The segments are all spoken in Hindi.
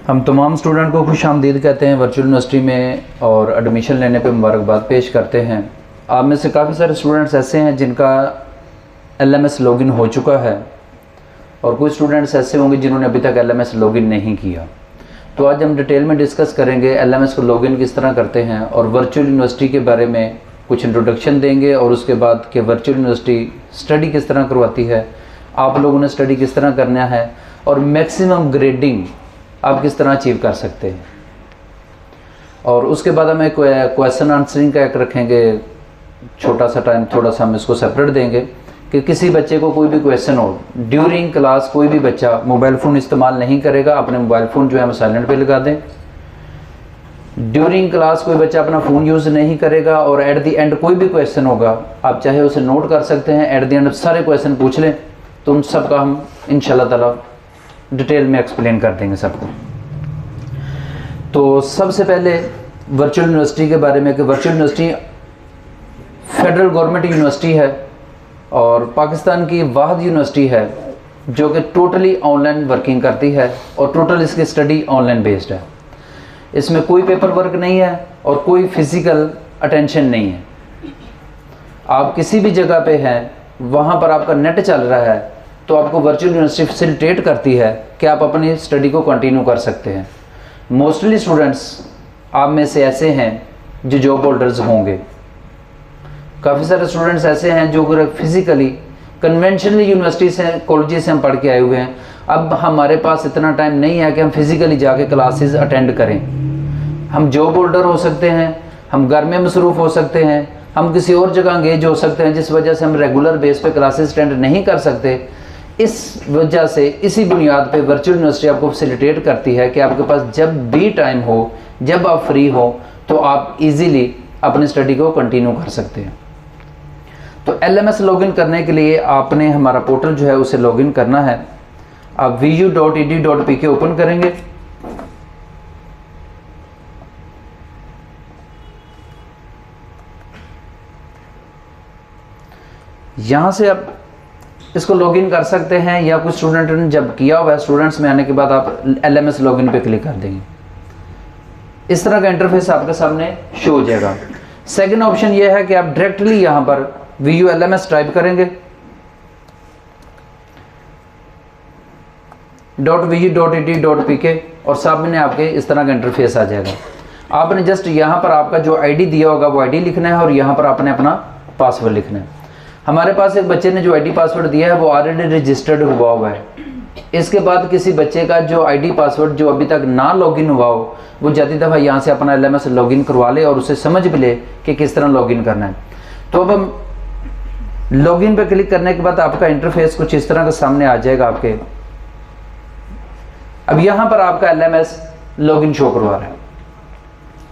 हम तमाम स्टूडेंट को खुश आमदीद कहते हैं वर्चुअल यूनिवर्सिटी में और एडमिशन लेने पे मुबारकबाद पेश करते हैं। आप में से काफ़ी सारे स्टूडेंट्स ऐसे हैं जिनका LMS लॉगिन हो चुका है और कुछ स्टूडेंट्स ऐसे होंगे जिन्होंने अभी तक LMS लॉगिन नहीं किया। तो आज हम डिटेल में डिस्कस करेंगे LMS को लॉगिन किस तरह करते हैं और वर्चुअल यूनिवर्सिटी के बारे में कुछ इंट्रोडक्शन देंगे और उसके बाद कि वर्चुअल यूनिवर्सिटी स्टडी किस तरह करवाती है, आप लोगों ने स्टडी किस तरह करना है और मैक्सिमम ग्रेडिंग आप किस तरह अचीव कर सकते हैं। और उसके बाद हम एक क्वेश्चन आंसरिंग का एक रखेंगे, छोटा सा टाइम थोड़ा सा हम इसको सेपरेट देंगे कि किसी बच्चे को कोई भी क्वेश्चन हो ड्यूरिंग क्लास, कोई भी बच्चा मोबाइल फ़ोन इस्तेमाल नहीं करेगा, अपने मोबाइल फ़ोन जो है हम साइलेंट पे लगा दें। ड्यूरिंग क्लास कोई बच्चा अपना फ़ोन यूज़ नहीं करेगा और एट दी एंड कोई भी क्वेश्चन होगा आप चाहे उसे नोट कर सकते हैं। एट दी एंड सारे क्वेश्चन पूछ लें तो उन सब का हम इंशाल्लाह ताला डिटेल में एक्सप्लेन कर देंगे सबको। तो सबसे पहले वर्चुअल यूनिवर्सिटी के बारे में कि virtual university federal government university है और पाकिस्तान की वाहिद यूनिवर्सिटी है जो कि टोटली ऑनलाइन वर्किंग करती है और टोटल इसकी स्टडी ऑनलाइन बेस्ड है। इसमें कोई पेपर वर्क नहीं है और कोई फिज़िकल अटेंशन नहीं है। आप किसी भी जगह पे हैं, वहाँ पर आपका नेट चल रहा है तो आपको वर्चुअल यूनिवर्सिटी फैसिलिटेट करती है कि आप अपनी स्टडी को कंटिन्यू कर सकते हैं। मोस्टली स्टूडेंट्स आप में से ऐसे हैं जो जॉब होल्डर्स होंगे। काफ़ी सारे स्टूडेंट्स ऐसे हैं जो फिज़िकली कन्वेंशनली यूनिवर्सिटी से, कॉलेज से हम पढ़ के आए हुए हैं। अब हमारे पास इतना टाइम नहीं है कि हम फिज़िकली जाके क्लासेस अटेंड करें। हम जॉब होल्डर हो सकते हैं, हम घर में मसरूफ़ हो सकते हैं, हम किसी और जगह एंगेज हो सकते हैं जिस वजह से हम रेगुलर बेस पे क्लासेस अटेंड नहीं कर सकते। इस वजह से इसी बुनियाद पे वर्चुअल यूनिवर्सिटी आपको फैसिलिटेट करती है कि आपके पास जब भी टाइम हो, जब आप फ्री हो तो आप इजीली अपनी स्टडी को कंटिन्यू कर सकते हैं। तो LMS लॉगिन करने के लिए आपने हमारा पोर्टल जो है उसे लॉगिन करना है। आप vu.edu.pk ओपन करेंगे। यहाँ से आप इसको लॉगिन कर सकते हैं या कुछ स्टूडेंट ने जब किया हुआ है, स्टूडेंट्स में आने के बाद आप LMS लॉगिन पे क्लिक कर देंगे। इस तरह का इंटरफेस आपके सामने शो हो जाएगा। सेकंड ऑप्शन ये है कि आप डायरेक्टली यहाँ पर vu LMS टाइप करेंगे .vu.edu.pk और सामने आपके इस तरह का इंटरफेस आ जाएगा। आपने जस्ट यहाँ पर आपका जो ID दिया होगा वो ID लिखना है और यहाँ पर आपने अपना पासवर्ड लिखना है। हमारे पास एक बच्चे ने जो ID पासवर्ड दिया है वो ऑलरेडी रजिस्टर्ड हुआ है। इसके बाद किसी बच्चे का जो ID पासवर्ड जो अभी तक ना लॉगिन हुआ हो वो जाती दफ़ा यहाँ से अपना LMS लॉगिन करवा ले और उसे समझ भी ले कि किस तरह लॉगिन करना है। तो अब हम लॉगिन पे क्लिक करने के बाद आपका इंटरफेस कुछ इस तरह का सामने आ जाएगा आपके। अब यहाँ पर आपका LMS लॉगिन शो करवा रहा है।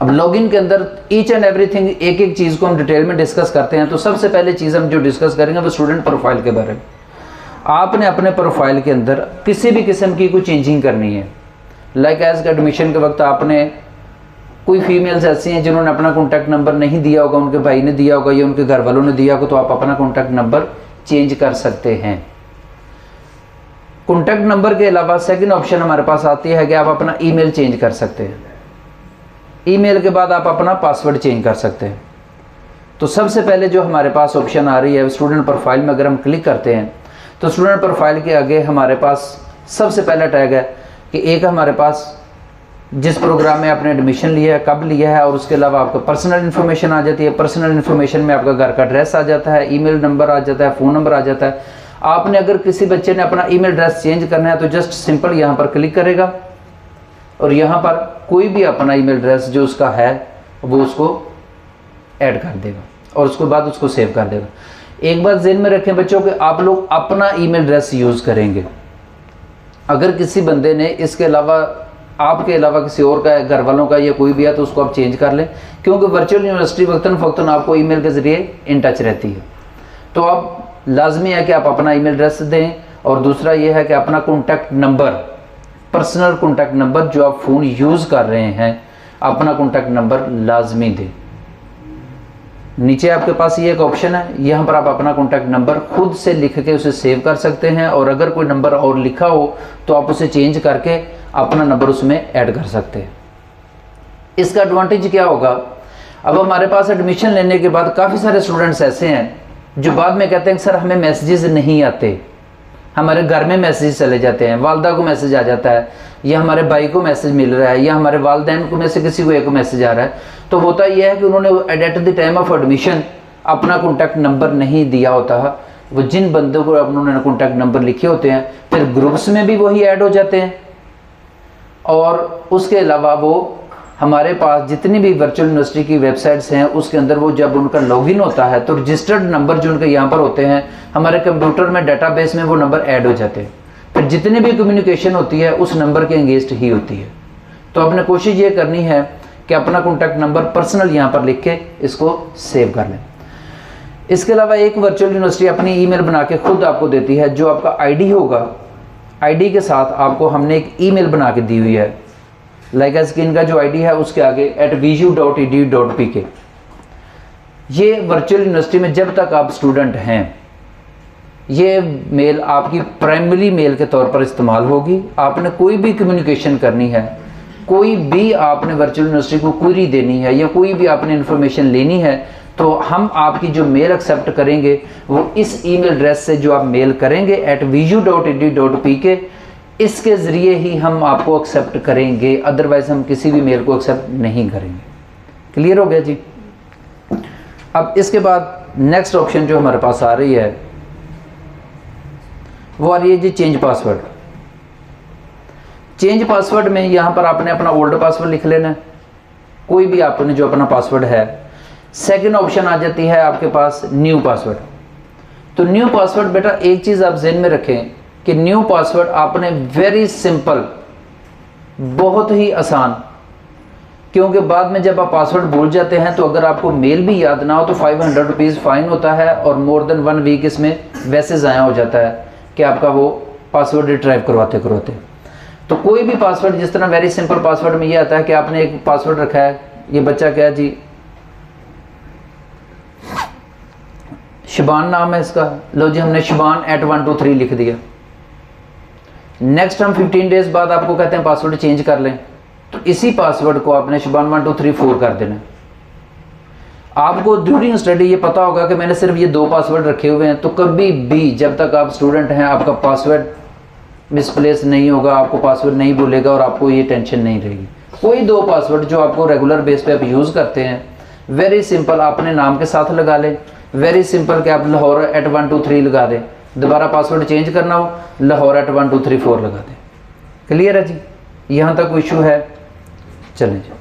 अब लॉगिन के अंदर ईच एंड एवरीथिंग, एक एक चीज़ को हम डिटेल में डिस्कस करते हैं। तो सबसे पहले चीज़ हम जो डिस्कस करेंगे वो स्टूडेंट प्रोफाइल के बारे में। आपने अपने प्रोफाइल के अंदर किसी भी किस्म की कोई चेंजिंग करनी है। लाइक एज एडमिशन के वक्त आपने, कोई फीमेल्स ऐसी हैं जिन्होंने अपना कॉन्टैक्ट नंबर नहीं दिया होगा, उनके भाई ने दिया होगा या उनके घर वालों ने दिया होगा, तो आप अपना कॉन्टैक्ट नंबर चेंज कर सकते हैं। कॉन्टैक्ट नंबर के अलावा सेकंड ऑप्शन हमारे पास आती है कि आप अपना ईमेल चेंज कर सकते हैं। ईमेल के बाद आप अपना पासवर्ड चेंज कर सकते हैं। तो सबसे पहले जो हमारे पास ऑप्शन आ रही है स्टूडेंट प्रोफाइल में, अगर हम क्लिक करते हैं तो स्टूडेंट प्रोफाइल के आगे हमारे पास सबसे पहला टैग है कि एक हमारे पास जिस प्रोग्राम में आपने एडमिशन लिया है, कब लिया है, और उसके अलावा आपका पर्सनल इन्फॉर्मेशन आ जाती है। पर्सनल इन्फॉर्मेशन में आपका घर का एड्रेस आ जाता है, ईमेल नंबर आ जाता है, फ़ोन नंबर आ जाता है। आपने अगर किसी बच्चे ने अपना ईमेल एड्रेस चेंज करना है तो जस्ट सिंपल यहाँ पर क्लिक करेगा और यहाँ पर कोई भी अपना ईमेल एड्रेस जो उसका है वो उसको ऐड कर देगा और उसके बाद उसको सेव कर देगा। एक बात ज़हन में रखें बच्चों कि आप लोग अपना ईमेल एड्रेस यूज़ करेंगे। अगर किसी बंदे ने इसके अलावा, आपके अलावा किसी और का, घर वालों का या कोई भी है तो उसको आप चेंज कर लें, क्योंकि वर्चुअल यूनिवर्सिटी वक्तन फ़क्तन आपको ईमेल के ज़रिए इन टच रहती है। तो अब लाजमी है कि आप अपना ईमेल एड्रेस दें और दूसरा ये है कि अपना contact number, personal contact number जो आप फ़ोन यूज़ कर रहे हैं, अपना कॉन्टैक्ट नंबर लाजमी दें। नीचे आपके पास ये एक ऑप्शन है, यहाँ पर आप अपना कॉन्टैक्ट नंबर खुद से लिख के उसे सेव कर सकते हैं और अगर कोई नंबर और लिखा हो तो आप उसे चेंज करके अपना नंबर उसमें ऐड कर सकते हैं। इसका एडवांटेज क्या होगा, अब हमारे पास एडमिशन लेने के बाद काफ़ी सारे स्टूडेंट्स ऐसे हैं जो बाद में कहते हैं सर हमें मैसेजेस नहीं आते, हमारे घर में मैसेज चले जाते हैं, वालदा को मैसेज आ जाता है, या हमारे भाई को मैसेज मिल रहा है, या हमारे वालदैन को में से किसी को एक मैसेज आ रहा है। तो होता यह है कि उन्होंने at the time of admission अपना कॉन्टैक्ट नंबर नहीं दिया होता है। वो जिन बंदों को उन्होंने कॉन्टैक्ट नंबर लिखे होते हैं फिर ग्रुप्स में भी वही ऐड हो जाते हैं। और उसके अलावा वो हमारे पास जितनी भी वर्चुअल यूनिवर्सिटी की वेबसाइट्स हैं उसके अंदर वो जब उनका लॉगिन होता है तो रजिस्टर्ड नंबर जो उनके यहाँ पर होते हैं हमारे कंप्यूटर में डेटाबेस में वो नंबर ऐड हो जाते हैं। फिर जितनी भी कम्युनिकेशन होती है उस नंबर के अगेंस्ट ही होती है। तो आपने कोशिश ये करनी है कि अपना कॉन्टैक्ट नंबर पर्सनल यहाँ पर लिख के इसको सेव कर लें। इसके अलावा एक वर्चुअल यूनिवर्सिटी अपनी ईमेल बना के खुद आपको देती है, जो आपका आईडी होगा, आईडी के साथ आपको हमने एक ईमेल बना के दी हुई है। लाइक स्किन का जो आईडी है उसके आगे @vsu.edu.pk। ये वर्चुअल यूनिवर्सिटी में जब तक आप स्टूडेंट हैं ये मेल आपकी प्राइमरी मेल के तौर पर इस्तेमाल होगी। आपने कोई भी कम्युनिकेशन करनी है, कोई भी आपने वर्चुअल यूनिवर्सिटी को क्वेरी देनी है या कोई भी आपने इन्फॉर्मेशन लेनी है तो हम आपकी जो मेल एक्सेप्ट करेंगे वो इस ईमेल एड्रेस से जो आप मेल करेंगे @vsu.edu.pk, इसके ज़रिए ही हम आपको एक्सेप्ट करेंगे, अदरवाइज़ हम किसी भी मेल को एक्सेप्ट नहीं करेंगे। क्लियर हो गया जी। अब इसके बाद नेक्स्ट ऑप्शन जो हमारे पास आ रही है वो आ रही है जी चेंज पासवर्ड। चेंज पासवर्ड में यहाँ पर आपने अपना ओल्ड पासवर्ड लिख लेना है, कोई भी आपने जो अपना पासवर्ड है। सेकंड ऑप्शन आ जाती है आपके पास न्यू पासवर्ड। तो न्यू पासवर्ड बेटा एक चीज़ आप ज़हन में रखें कि न्यू पासवर्ड आपने वेरी सिंपल, बहुत ही आसान, क्योंकि बाद में जब आप पासवर्ड भूल जाते हैं तो अगर आपको मेल भी याद ना हो तो 500 रुपीज़ फ़ाइन होता है और मोर देन 1 वीक इसमें वैसे ज़ाया हो जाता है कि आपका वो पासवर्ड रिट्राइव करवाते करवाते। तो कोई भी पासवर्ड, जिस तरह वेरी सिंपल पासवर्ड में ये आता है कि आपने एक पासवर्ड रखा है, ये बच्चा क्या जी शबान नाम है इसका, लो जी हमने शबान @123 लिख दिया। नेक्स्ट हम 15 डेज बाद आपको कहते हैं पासवर्ड चेंज कर लें, तो इसी पासवर्ड को आपने शबान 123 कर देना। आपको ड्यूरिंग स्टडी ये पता होगा कि मैंने सिर्फ ये 2 पासवर्ड रखे हुए हैं, तो कभी भी जब तक आप स्टूडेंट हैं आपका पासवर्ड मिसप्लेस नहीं होगा, आपको पासवर्ड नहीं भूलेगा और आपको ये टेंशन नहीं रहेगी। कोई 2 पासवर्ड जो आपको रेगुलर बेस पे आप यूज़ करते हैं, वेरी सिंपल अपने नाम के साथ लगा लें। वेरी सिंपल कि आप लाहौर @123 लगा दें, दोबारा पासवर्ड चेंज करना हो लाहौर @1234 लगा दें। क्लियर है जी, यहाँ तक कोई इशू है? चलें जी।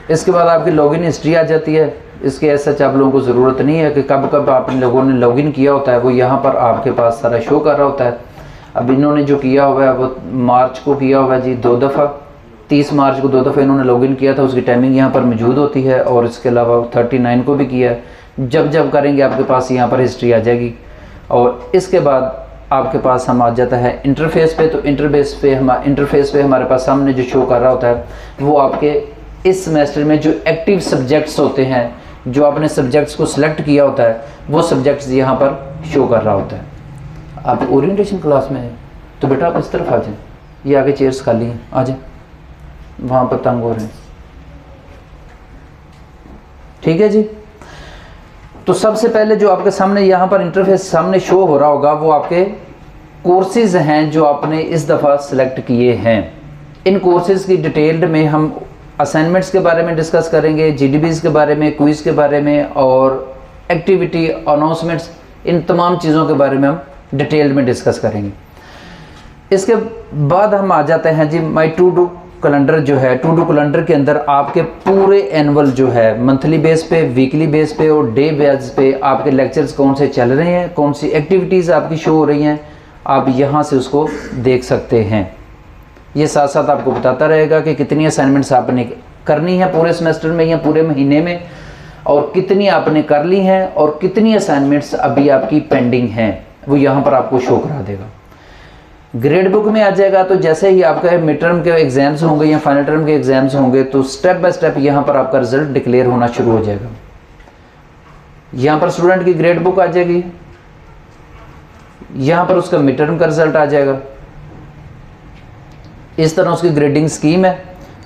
इसके बाद आपकी लॉगिन हिस्ट्री आ जाती है। इसके ऐसा आप लोगों को ज़रूरत नहीं है कि कब कब आप लोगों ने लॉगिन किया होता है, वो यहाँ पर आपके पास सारा शो कर रहा होता है। अब इन्होंने जो किया हुआ है वो मार्च को किया हुआ है जी 2 दफ़ा, 30 मार्च को 2 दफ़ा इन्होंने लॉगिन किया था, उसकी टाइमिंग यहाँ पर मौजूद होती है। और इसके अलावा 39 को भी किया है। जब जब करेंगे आपके पास यहाँ पर हिस्ट्री आ जाएगी। और इसके बाद आपके पास हम आ जाता है इंटरफेस पे। तो इंटरफेस पे हमारे पास सामने जो शो कर रहा होता है वो आपके इस सेमेस्टर में जो एक्टिव सब्जेक्ट्स होते हैं, जो आपने सब्जेक्ट्स को सिलेक्ट किया होता है, वो सब्जेक्ट्स यहाँ पर शो कर रहा होता है। आप ओरिएंटेशन क्लास में हैं तो बेटा आप इस तरफ आ जाएं, ये आगे चेयर्स खाली हैं, आ जाएं, वहाँ पर तंग हो रहे हैं। ठीक है जी। तो सबसे पहले जो आपके सामने यहाँ पर इंटरफेस सामने शो हो रहा होगा वो आपके कोर्सेज हैं जो आपने इस दफ़ा सेलेक्ट किए हैं। इन कोर्सेज की डिटेल्ड में हम असाइनमेंट्स के बारे में डिस्कस करेंगे, जीडीबीज़ के बारे में, क्विज़ के बारे में और एक्टिविटी अनाउंसमेंट्स, इन तमाम चीज़ों के बारे में हम डिटेल में डिस्कस करेंगे। इसके बाद हम आ जाते हैं जी माई टू डू कैलेंडर जो है। टू डू कैलेंडर के अंदर आपके पूरे एनुअल जो है मंथली बेस पे, वीकली बेस पे और डे बेस पे आपके लेक्चर्स कौन से चल रहे हैं, कौन सी एक्टिविटीज़ आपकी शो हो रही हैं, आप यहाँ से उसको देख सकते हैं। ये साथ साथ आपको बताता रहेगा कि कितनी असाइनमेंट्स आपने करनी है पूरे सेमेस्टर में या पूरे महीने में, और कितनी आपने कर ली हैं और कितनी असाइनमेंट्स अभी आपकी पेंडिंग हैं, वो यहाँ पर आपको शो करा देगा। ग्रेड बुक में आ जाएगा तो जैसे ही आपका मिड टर्म के एग्जाम्स होंगे या फाइनल टर्म के एग्जाम्स होंगे तो स्टेप बाय स्टेप यहाँ पर आपका रिजल्ट डिक्लेयर होना शुरू हो जाएगा। यहाँ पर स्टूडेंट की ग्रेड बुक आ जाएगी, यहाँ पर उसका मिड टर्म का रिजल्ट आ जाएगा, इस तरह उसकी ग्रेडिंग स्कीम है।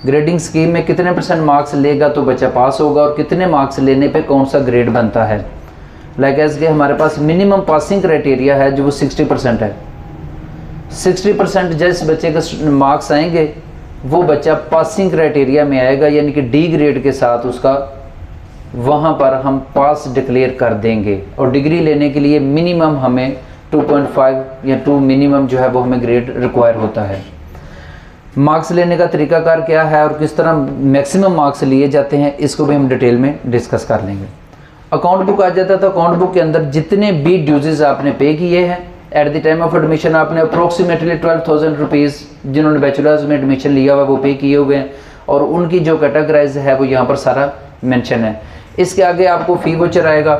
ग्रेडिंग स्कीम में कितने % मार्क्स लेगा तो बच्चा पास होगा और कितने मार्क्स लेने पे कौन सा ग्रेड बनता है। लाइक एज के हमारे पास मिनिमम पासिंग क्राइटेरिया है जो वो 60% है। 60% जिस बच्चे के मार्क्स आएंगे वो बच्चा पासिंग क्राइटेरिया में आएगा, यानी कि डी ग्रेड के साथ उसका वहाँ पर हम पास डिक्लेयर कर देंगे। और डिग्री लेने के लिए मिनिमम हमें 2.5 या 2 मिनिमम जो है वो हमें ग्रेड रिक्वायर होता है। मार्क्स लेने का तरीकाकार क्या है और किस तरह मैक्सिमम मार्क्स लिए जाते हैं इसको भी हम डिटेल में डिस्कस कर लेंगे। अकाउंट बुक आ जाता है तो अकाउंट बुक के अंदर जितने भी ड्यूजेज आपने पे किए हैं at the time of admission, आपने अप्रोक्सीमेटली 12,000 रुपीज़ जिन्होंने बैचलर्स में एडमिशन लिया हुआ वो पे किए हुए हैं और उनकी जो कैटेगराइज है वो यहाँ पर सारा मेंशन है। इसके आगे आपको फ़ी वोचर आएगा,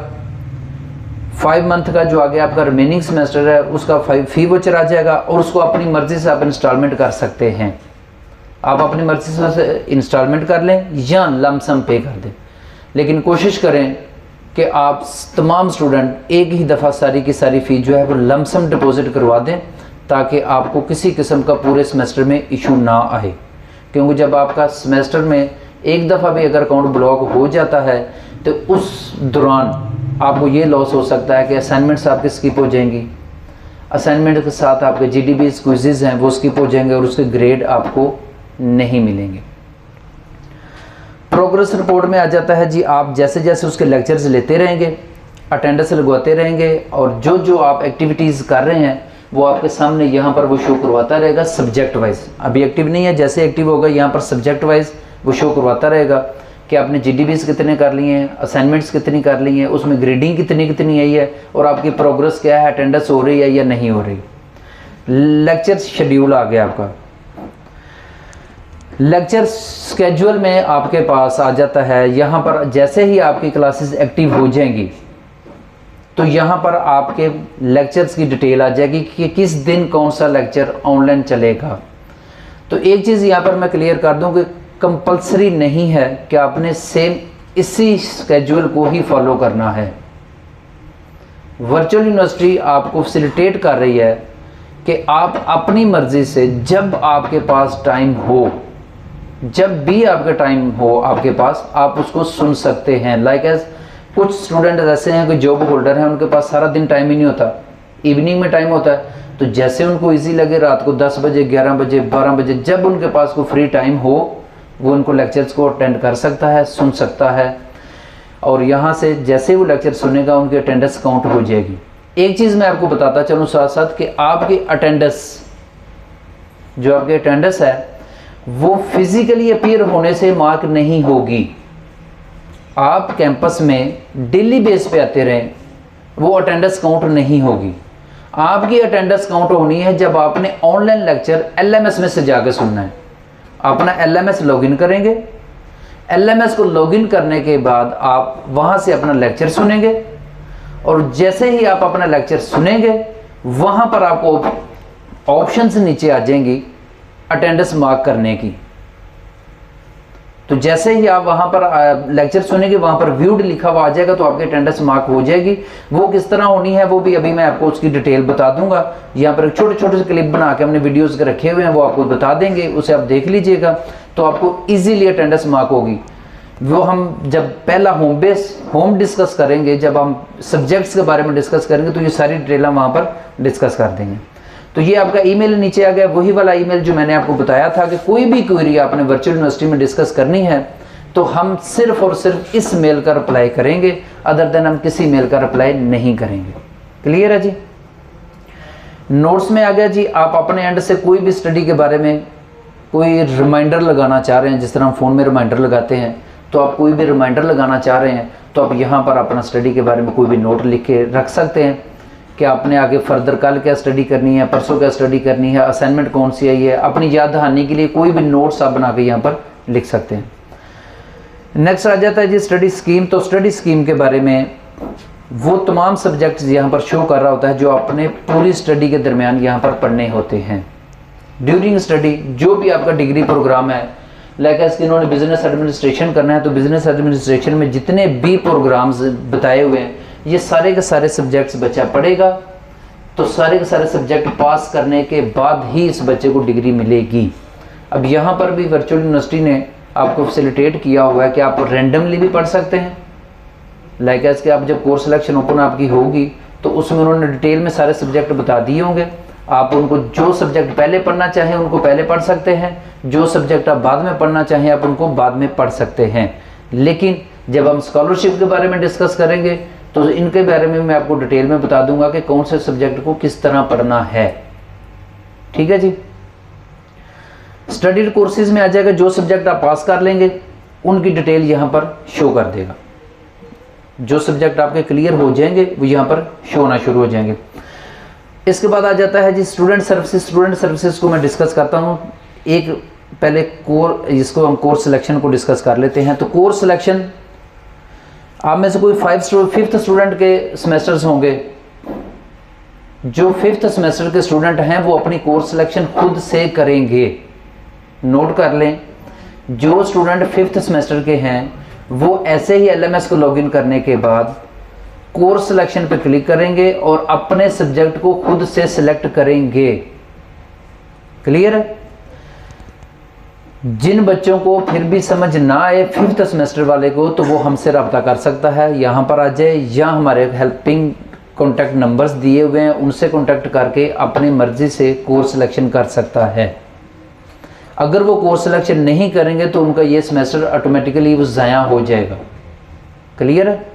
5 मंथ का जो आगे आपका रिमेनिंग सेमेस्टर है उसका फ़ी वोचर आ जाएगा और उसको अपनी मर्ज़ी से आप इंस्टॉलमेंट कर सकते हैं। आप अपनी मर्ज़ी से इंस्टॉलमेंट कर लें या लमसम पे कर दें, लेकिन कोशिश करें कि आप तमाम स्टूडेंट एक ही दफ़ा सारी की सारी फ़ी जो है वो लमसम डिपॉजिट करवा दें ताकि आपको किसी किस्म का पूरे सेमेस्टर में इशू ना आए। क्योंकि जब आपका सेमेस्टर में एक दफ़ा भी अगर अकाउंट ब्लॉक हो जाता है तो उस दौरान आपको ये लॉस हो सकता है कि असाइनमेंट्स आपके स्किप हो जाएंगी, असाइनमेंट के साथ आपके GDB क्विज़ेज़ हैं वो स्किप हो जाएंगे और उसके ग्रेड आपको नहीं मिलेंगे। प्रोग्रेस रिपोर्ट में आ जाता है जी, आप जैसे जैसे उसके लेक्चर्स लेते रहेंगे, अटेंडेंस लगवाते रहेंगे और जो जो आप एक्टिविटीज़ कर रहे हैं वो आपके सामने यहाँ पर वो शो करवाता रहेगा सब्जेक्ट वाइज। अभी एक्टिव नहीं है, जैसे एक्टिव होगा यहाँ पर सब्जेक्ट वाइज वो शो करवाता रहेगा कि आपने GDBs कितने कर लिए हैं, असाइनमेंट्स कितनी कर ली हैं, उसमें ग्रेडिंग कितनी कितनी आई है और आपकी प्रोग्रेस क्या है, अटेंडेंस हो रही है या नहीं हो रही। लेक्चर शेड्यूल आ गया आपका। लेक्चर स्केड्यूल में आपके पास आ जाता है, यहाँ पर जैसे ही आपकी क्लासेस एक्टिव हो जाएंगी तो यहाँ पर आपके लेक्चर्स की डिटेल आ जाएगी कि किस दिन कौन सा लेक्चर ऑनलाइन चलेगा। तो एक चीज़ यहाँ पर मैं क्लियर कर दूँ कि कंपलसरी नहीं है कि आपने सेम इसी स्केड्यूल को ही फॉलो करना है। वर्चुअल यूनिवर्सिटी आपको फैसिलिटेट कर रही है कि आप अपनी मर्ज़ी से जब आपके पास टाइम हो, जब भी आपका टाइम हो आपके पास, आप उसको सुन सकते हैं। लाइक एज कुछ स्टूडेंट ऐसे हैं कि जॉब होल्डर हैं, उनके पास सारा दिन टाइम ही नहीं होता, इवनिंग में टाइम होता है, तो जैसे उनको इजी लगे रात को 10 बजे 11 बजे 12 बजे जब उनके पास को फ्री टाइम हो वो उनको लेक्चर्स को अटेंड कर सकता है, सुन सकता है और यहाँ से जैसे वो लेक्चर सुनेगा उनकी अटेंडेंस काउंट हो जाएगी। एक चीज़ मैं आपको बताता चलूँ साथ साथ कि आपकी अटेंडेंस जो आपकी अटेंडेंस है वो फिजिकली अपीयर होने से मार्क नहीं होगी। आप कैंपस में डेली बेस पे आते रहें वो अटेंडेंस काउंट नहीं होगी। आपकी अटेंडेंस काउंट होनी है जब आपने ऑनलाइन लेक्चर LMS में से जाकर सुनना है। अपना LMS लॉगिन करेंगे, LMS को लॉगिन करने के बाद आप वहाँ से अपना लेक्चर सुनेंगे और जैसे ही आप अपना लेक्चर सुनेंगे वहाँ पर आपको ऑप्शंस नीचे आ जाएंगी अटेंडेंस मार्क करने की। तो जैसे ही आप वहाँ पर लेक्चर सुनेंगे वहाँ पर व्यूड लिखा हुआ आ जाएगा तो आपकी अटेंडेंस मार्क हो जाएगी। वो किस तरह होनी है वो भी अभी मैं आपको उसकी डिटेल बता दूंगा। यहाँ पर छोटे छोटे से क्लिप बना के हमने वीडियोस के रखे हुए हैं, वो आपको बता देंगे, उसे आप देख लीजिएगा तो आपको ईजीली अटेंडेंस मार्क होगी। वो हम जब पहला होम डिस्कस करेंगे, जब हम सब्जेक्ट्स के बारे में डिस्कस करेंगे तो ये सारी डिटेल हम वहाँ पर डिस्कस कर देंगे। तो ये आपका ईमेल नीचे आ गया, वही वाला ईमेल जो मैंने आपको बताया था कि कोई भी क्वेरी आपने वर्चुअल यूनिवर्सिटी में डिस्कस करनी है तो हम सिर्फ और सिर्फ इस मेल का रिप्लाई करेंगे, अदर देन हम किसी मेल का रिप्लाई नहीं करेंगे। क्लियर है जी। नोट्स में आ गया जी, आप अपने एंड से कोई भी स्टडी के बारे में कोई रिमाइंडर लगाना चाह रहे हैं, जिस तरह हम फ़ोन में रिमाइंडर लगाते हैं, तो आप कोई भी रिमाइंडर लगाना चाह रहे हैं तो आप यहाँ पर अपना स्टडी के बारे में कोई भी नोट लिख के रख सकते हैं कि आपने आगे फर्दर कल क्या स्टडी करनी है, परसों क्या स्टडी करनी है, असाइनमेंट कौन सी आई है, अपनी याद दहानी के लिए कोई भी नोट्स आप बना के यहाँ पर लिख सकते हैं। नेक्स्ट आ जाता है जी स्टडी स्कीम। तो स्टडी स्कीम के बारे में वो तमाम सब्जेक्ट्स यहाँ पर शो कर रहा होता है जो आपने पूरी स्टडी के दरमियान यहाँ पर पढ़ने होते हैं। ड्यूरिंग स्टडी जो भी आपका डिग्री प्रोग्राम है, लाइक इसके इन्होंने बिजनेस एडमिनिस्ट्रेशन करना है तो बिजनेस एडमिनिस्ट्रेशन में जितने भी प्रोग्राम्स बताए हुए हैं ये सारे के सारे सब्जेक्ट्स बच्चा पढ़ेगा तो सारे के सारे सब्जेक्ट पास करने के बाद ही इस बच्चे को डिग्री मिलेगी। अब यहाँ पर भी वर्चुअल यूनिवर्सिटी ने आपको फैसिलिटेट किया हुआ है कि आप रैंडमली भी पढ़ सकते हैं। लाइक एज कि आप जब कोर्स सिलेक्शन ओपन आपकी होगी तो उसमें उन्होंने डिटेल में सारे सब्जेक्ट बता दिए होंगे। आप उनको जो सब्जेक्ट पहले पढ़ना चाहें उनको पहले पढ़ सकते हैं, जो सब्जेक्ट आप बाद में पढ़ना चाहें आप उनको बाद में पढ़ सकते हैं। लेकिन जब हम स्कॉलरशिप के बारे में डिस्कस करेंगे तो इनके बारे में मैं आपको डिटेल में बता दूंगा कि कौन से सब्जेक्ट को किस तरह पढ़ना है। ठीक है जी। स्टडीड कोर्सेज में आ जाएगा, जो सब्जेक्ट आप पास कर लेंगे उनकी डिटेल यहाँ पर शो कर देगा। जो सब्जेक्ट आपके क्लियर हो जाएंगे वो यहाँ पर शो होना शुरू हो जाएंगे। इसके बाद आ जाता है जी स्टूडेंट सर्विसेज। स्टूडेंट सर्विसेज को मैं डिस्कस करता हूँ। एक पहले इसको हम कोर्स सिलेक्शन को डिस्कस कर लेते हैं। तो कोर्स सिलेक्शन, आप में से कोई 5th स्टूडेंट के सेमेस्टर्स होंगे। जो 5th सेमेस्टर के स्टूडेंट हैं वो अपनी कोर्स सिलेक्शन खुद से करेंगे। नोट कर लें, जो स्टूडेंट 5th सेमेस्टर के हैं वो ऐसे ही LMS को लॉगिन करने के बाद कोर्स सिलेक्शन पे क्लिक करेंगे और अपने सब्जेक्ट को खुद से सिलेक्ट करेंगे। क्लियर है? जिन बच्चों को फिर भी समझ ना आए 5th सेमेस्टर वाले को, तो वो हमसे रब्ता कर सकता है, यहाँ पर आ जाए या हमारे हेल्पिंग कॉन्टैक्ट नंबर्स दिए हुए हैं उनसे कॉन्टैक्ट करके अपनी मर्जी से कोर्स सिलेक्शन कर सकता है। अगर वो कोर्स सिलेक्शन नहीं करेंगे तो उनका ये सेमेस्टर ऑटोमेटिकली वो ज़ाया हो जाएगा। क्लियर है?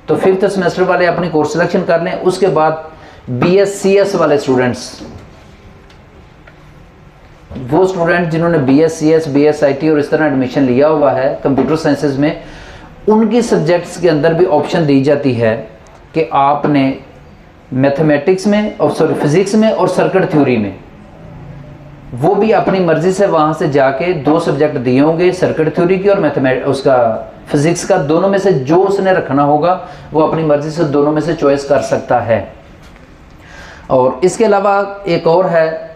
तो 5th सेमेस्टर वाले अपनी कोर्स सिलेक्शन कर लें। उसके बाद BScs वाले स्टूडेंट्स, वो स्टूडेंट जिन्होंने BScs, BSIT और इस तरह एडमिशन लिया हुआ है कंप्यूटर साइंसेज में, उनकी सब्जेक्ट्स के अंदर भी ऑप्शन दी जाती है कि आपने मैथमेटिक्स में और फिजिक्स में और सर्किट थ्योरी में, वो भी अपनी मर्जी से वहाँ से जाके 2 सब्जेक्ट दिए होंगे, सर्किट थ्योरी की और उसका फिजिक्स का। दोनों में से जो उसने रखना होगा वो अपनी मर्जी से दोनों में से चॉइस कर सकता है। और इसके अलावा एक और है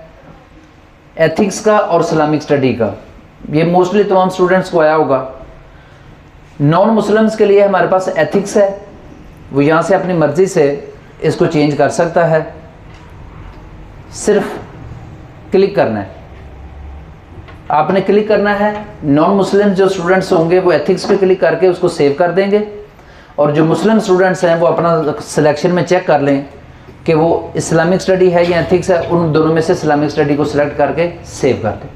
एथिक्स का और इस्लामिक स्टडी का। ये मोस्टली तमाम स्टूडेंट्स को आया होगा। नॉन मुस्लिम्स के लिए हमारे पास एथिक्स है, वो यहाँ से अपनी मर्जी से इसको चेंज कर सकता है। सिर्फ क्लिक करना है, आपने क्लिक करना है। नॉन मुस्लिम जो स्टूडेंट्स होंगे वो एथिक्स पे क्लिक करके उसको सेव कर देंगे, और जो मुस्लिम स्टूडेंट्स हैं वो अपना सिलेक्शन में चेक कर लें कि वो इस्लामिक स्टडी है या एथिक्स है। उन दोनों में से इस्लामिक स्टडी को सिलेक्ट करके सेव कर दें।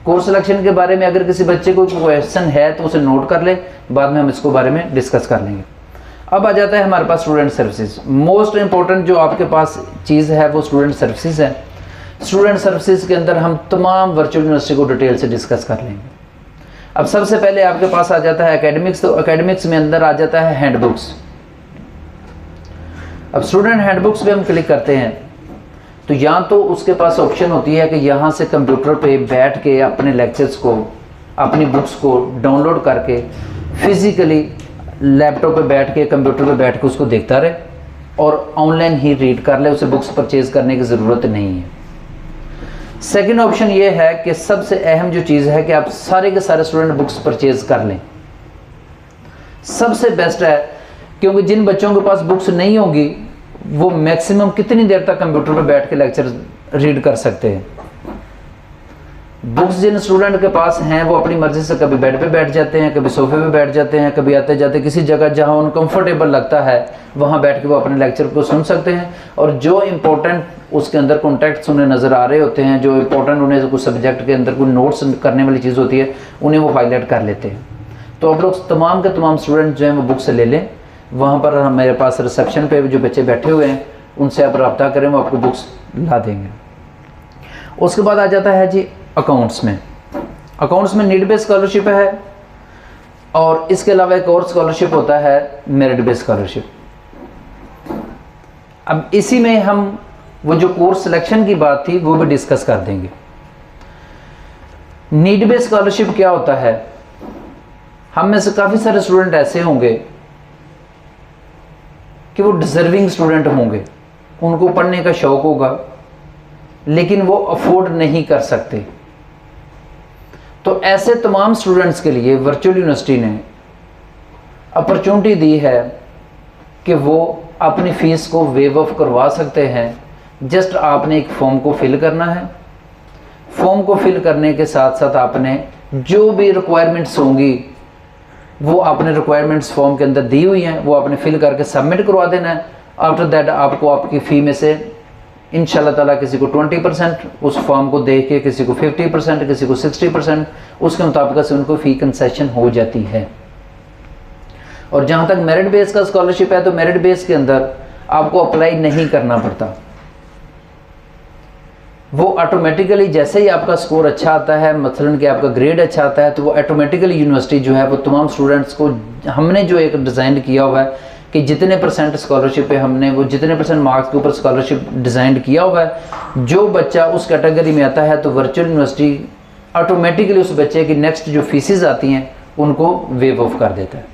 कोर्स सिलेक्शन के बारे में अगर किसी बच्चे को क्वेश्चन है तो उसे नोट कर ले, बाद में हम इसको बारे में डिस्कस कर लेंगे। अब आ जाता है हमारे पास स्टूडेंट सर्विसेज। मोस्ट इंपॉर्टेंट जो आपके पास चीज़ है वो स्टूडेंट सर्विसेज है। स्टूडेंट सर्विसेज के अंदर हम तमाम वर्चुअल यूनिवर्सिटी को डिटेल से डिस्कस कर लेंगे। अब सबसे पहले आपके पास आ जाता है एकेडमिक्स। तो एकेडमिक्स में अंदर आ जाता है हैंडबुक्स। अब स्टूडेंट हैंडबुक्स पे हम क्लिक करते हैं तो यहाँ तो उसके पास ऑप्शन होती है कि यहाँ से कंप्यूटर पे बैठ के अपने लेक्चर्स को, अपनी बुक्स को डाउनलोड करके फिजिकली लैपटॉप पे बैठ के, कंप्यूटर पे बैठ के उसको देखता रहे और ऑनलाइन ही रीड कर ले। उसे बुक्स परचेज करने की ज़रूरत नहीं है। सेकंड ऑप्शन ये है कि सबसे अहम जो चीज़ है कि आप सारे के सारे स्टूडेंट बुक्स परचेज कर लें। सबसे बेस्ट है, क्योंकि जिन बच्चों के पास बुक्स नहीं होंगी वो मैक्सिमम कितनी देर तक कंप्यूटर पर बैठ के लेक्चर रीड कर सकते हैं। बुक्स जिन स्टूडेंट के पास हैं वो अपनी मर्जी से कभी बेड पे बैठ जाते हैं, कभी सोफे पे बैठ जाते हैं, कभी आते जाते किसी जगह जहां उनको कंफर्टेबल लगता है वहां बैठ के वो अपने लेक्चर को सुन सकते हैं। और जो इंपॉर्टेंट उसके अंदर कॉन्टैक्ट्स उन्हें नज़र आ रहे होते हैं, जो इंपॉर्टेंट उन्हें कुछ सब्जेक्ट के अंदर कोई नोट्स करने वाली चीज़ होती है, उन्हें वो हाईलाइट कर लेते हैं। तो आप लोग तमाम के तमाम स्टूडेंट जो हैं वो बुक से ले लें। वहाँ पर मेरे पास रिसेप्शन पे जो बच्चे बैठे हुए हैं उनसे आप रब्ता करें, वो आपको बुक्स ला देंगे। उसके बाद आ जाता है जी अकाउंट्स में। अकाउंट्स में नीड बेस्ड स्कॉलरशिप है और इसके अलावा एक और स्कॉलरशिप होता है मेरिट बेस्ड स्कॉलरशिप। अब इसी में हम वो जो कोर्स सिलेक्शन की बात थी वो भी डिस्कस कर देंगे। नीड बेस्ड स्कॉलरशिप क्या होता है? हम में से काफ़ी सारे स्टूडेंट ऐसे होंगे कि वो डिजर्विंग स्टूडेंट होंगे, उनको पढ़ने का शौक होगा लेकिन वो अफोर्ड नहीं कर सकते। तो ऐसे तमाम स्टूडेंट्स के लिए वर्चुअल यूनिवर्सिटी ने अपॉर्चुनिटी दी है कि वो अपनी फ़ीस को वेव ऑफ करवा सकते हैं। जस्ट आपने एक फॉर्म को फिल करना है। फॉर्म को फिल करने के साथ साथ आपने जो भी रिक्वायरमेंट्स होंगी वो आपने रिक्वायरमेंट्स फॉर्म के अंदर दी हुई हैं, वो आपने फिल करके सबमिट करवा देना है। आफ्टर दैट आपको आपकी फ़ी में से इंशाल्लाह ताला किसी को 20% उस फॉर्म को देख के, किसी को 50%, किसी को 60%, उसके मुताबिक से उनको फ़ी कंसेशन हो जाती है। और जहाँ तक मेरिट बेस का स्कॉलरशिप है तो मेरिट बेस के अंदर आपको अप्लाई नहीं करना पड़ता, वो ऑटोमेटिकली जैसे ही आपका स्कोर अच्छा आता है, मसलन कि आपका ग्रेड अच्छा आता है, तो वो ऑटोमेटिकली यूनिवर्सिटी जो है वो तमाम स्टूडेंट्स को, हमने जो एक डिज़ाइन किया हुआ है कि जितने % स्कॉलरशिप पे हमने वो जितने % मार्क्स के ऊपर स्कॉलरशिप डिज़ाइन किया हुआ है, जो बच्चा उस कैटेगरी में आता है तो वर्चुअल यूनिवर्सिटी ऑटोमेटिकली उस बच्चे की नेक्स्ट जो फीसिस आती हैं उनको वेव ऑफ कर देता है।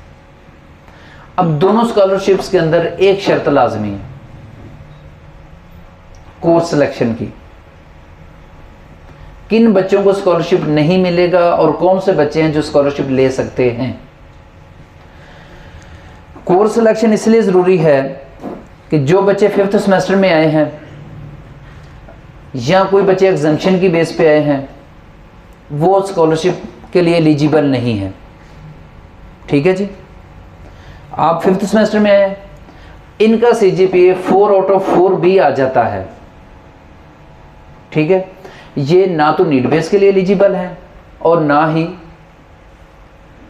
अब दोनों स्कॉलरशिप्स के अंदर एक शर्त लाजमी है कोर्स सिलेक्शन की, किन बच्चों को स्कॉलरशिप नहीं मिलेगा और कौन से बच्चे हैं जो स्कॉलरशिप ले सकते हैं। कोर्स सिलेक्शन इसलिए ज़रूरी है कि जो बच्चे 5th सेमेस्टर में आए हैं या कोई बच्चे एग्जामिशन की बेस पे आए हैं वो स्कॉलरशिप के लिए एलिजिबल नहीं है। ठीक है जी, आप 5th सेमेस्टर में आए, इनका CGPA 4/4 भी आ जाता है, ठीक है, ये ना तो नीड बेस के लिए एलिजिबल है और ना ही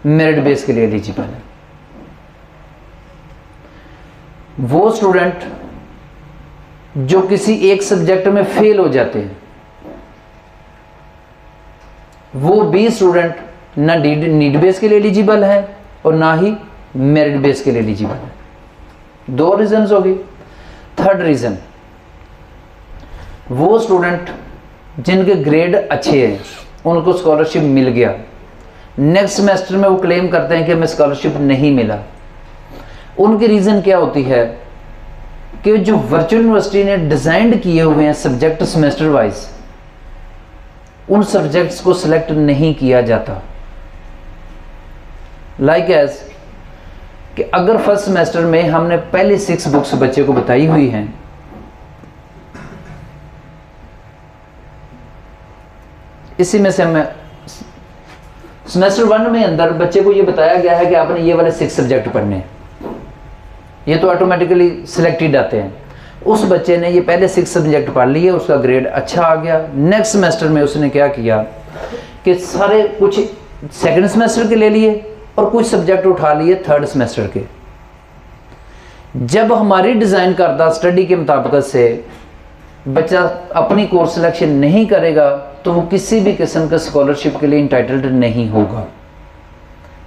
मेरिट बेस के लिए एलिजिबल है। वो स्टूडेंट जो किसी एक सब्जेक्ट में फेल हो जाते हैं वो भी स्टूडेंट ना नीड बेस के लिए एलिजिबल है और ना ही मेरिट बेस के लिए एलिजिबल है। 2 रीजंस हो गई। थर्ड रीजन, वो स्टूडेंट जिनके ग्रेड अच्छे हैं उनको स्कॉलरशिप मिल गया, नेक्स्ट सेमेस्टर में वो क्लेम करते हैं कि हमें स्कॉलरशिप नहीं मिला। उनकी रीज़न क्या होती है कि जो वर्चुअल यूनिवर्सिटी ने डिज़ाइन किए हुए हैं सब्जेक्ट सेमेस्टर वाइज, उन सब्जेक्ट्स को सिलेक्ट नहीं किया जाता। लाइक एज कि अगर फर्स्ट सेमेस्टर में हमने पहले 6 बुक्स बच्चे को बताई हुई हैं, इसी में से हमें सेमेस्टर 1 में अंदर बच्चे को ये बताया गया है कि आपने ये वाले 6 सब्जेक्ट पढ़ने हैं, ये तो ऑटोमेटिकली सिलेक्टेड आते हैं। उस बच्चे ने ये पहले 6 सब्जेक्ट पढ़ लिए, उसका ग्रेड अच्छा आ गया। नेक्स्ट सेमेस्टर में उसने क्या किया कि सारे कुछ सेकंड सेमेस्टर के ले लिए और कुछ सब्जेक्ट उठा लिए थर्ड सेमेस्टर के। जब हमारी डिज़ाइन करदा स्टडी के मुताबिक से बच्चा अपनी कोर्स सिलेक्शन नहीं करेगा तो वो किसी भी किस्म का स्कॉलरशिप के लिए इंटाइटल्ड नहीं होगा।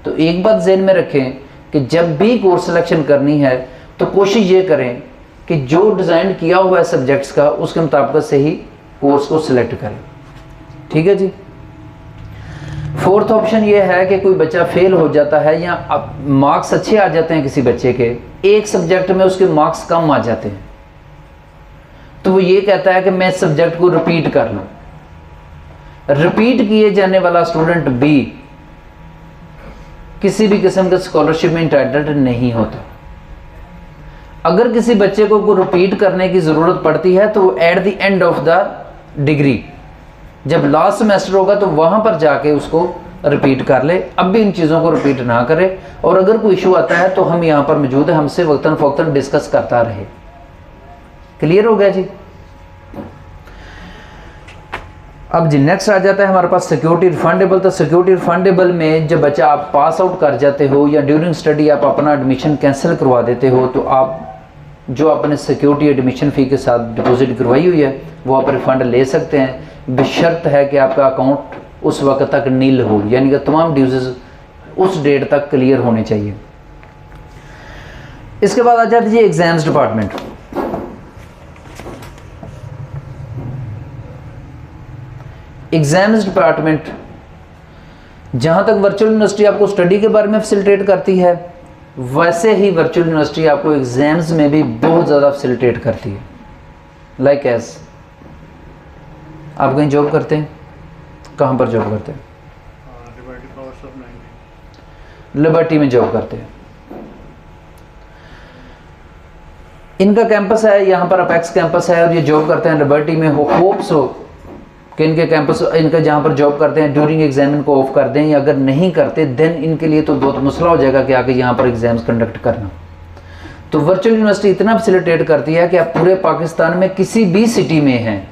तो एक बात ज़हन में रखें कि जब भी कोर्स सिलेक्शन करनी है तो कोशिश ये करें कि जो डिज़ाइन किया हुआ है सब्जेक्ट्स का उसके मुताबिक से ही कोर्स को सिलेक्ट करें। ठीक है जी। फोर्थ ऑप्शन ये है कि कोई बच्चा फेल हो जाता है या मार्क्स अच्छे आ जाते हैं किसी बच्चे के, एक सब्जेक्ट में उसके मार्क्स कम आ जाते हैं, तो वो ये कहता है कि मैं इस सब्जेक्ट को रिपीट कर लूँ। रिपीट किए जाने वाला स्टूडेंट भी किसी भी किस्म के स्कॉलरशिप में इंटाइटल्ड नहीं होता। अगर किसी बच्चे को रिपीट करने की ज़रूरत पड़ती है तो वो at the end of the degree, जब लास्ट सेमेस्टर होगा तो वहाँ पर जाके उसको रिपीट कर ले। अब भी इन चीज़ों को रिपीट ना करे, और अगर कोई इशू आता है तो हम यहाँ पर मौजूद है, हमसे वक्तन फ़ौक्तन डिस्कस करता रहे। क्लियर हो गया जी। अब जी नेक्स्ट आ जाता है हमारे पास सिक्योरिटी रिफंडेबल। तो सिक्योरिटी रिफंडेबल में जब बच्चा आप पास आउट कर जाते हो या ड्यूरिंग स्टडी आप अपना एडमिशन कैंसिल करवा देते हो तो आप जो आपने सिक्योरिटी एडमिशन फ़ी के साथ डिपॉजिट करवाई हुई है वो आप रिफ़ंड ले सकते हैं, बशर्त है कि आपका अकाउंट उस वक्त तक नील हो, यानी कि तमाम ड्यूज़ उस डेट तक क्लियर होने चाहिए। इसके बाद आ जाती है एग्ज़ाम्स डिपार्टमेंट। एग्ज़ाम्स डिपार्टमेंट जहाँ तक वर्चुअल यूनिवर्सिटी आपको स्टडी के बारे में फैसिलिटेट करती है, वैसे ही वर्चुअल यूनिवर्सिटी आपको एग्ज़ाम्स में भी बहुत ज़्यादा फैसिलिटेट करती है। लाइक एज आप कहीं जॉब करते हैं, कहाँ पर जॉब करते हैं? लिबर्टी में जॉब करते हैं। इनका कैंपस है यहाँ पर, अपेक्स कैंपस है, और ये जॉब करते हैं लिबर्टी में। होप्स हो कि इनके कैंपस, इनका जहाँ पर जॉब करते हैं ड्यूरिंग एग्जाम इनको ऑफ कर दें, या अगर नहीं करते देन इनके लिए तो बहुत मसला हो जाएगा कि आके यहाँ पर एग्जाम्स कंडक्ट करना। तो वर्चुअल यूनिवर्सिटी इतना फैसिलिटेट करती है कि आप पूरे पाकिस्तान में किसी भी सिटी में हैं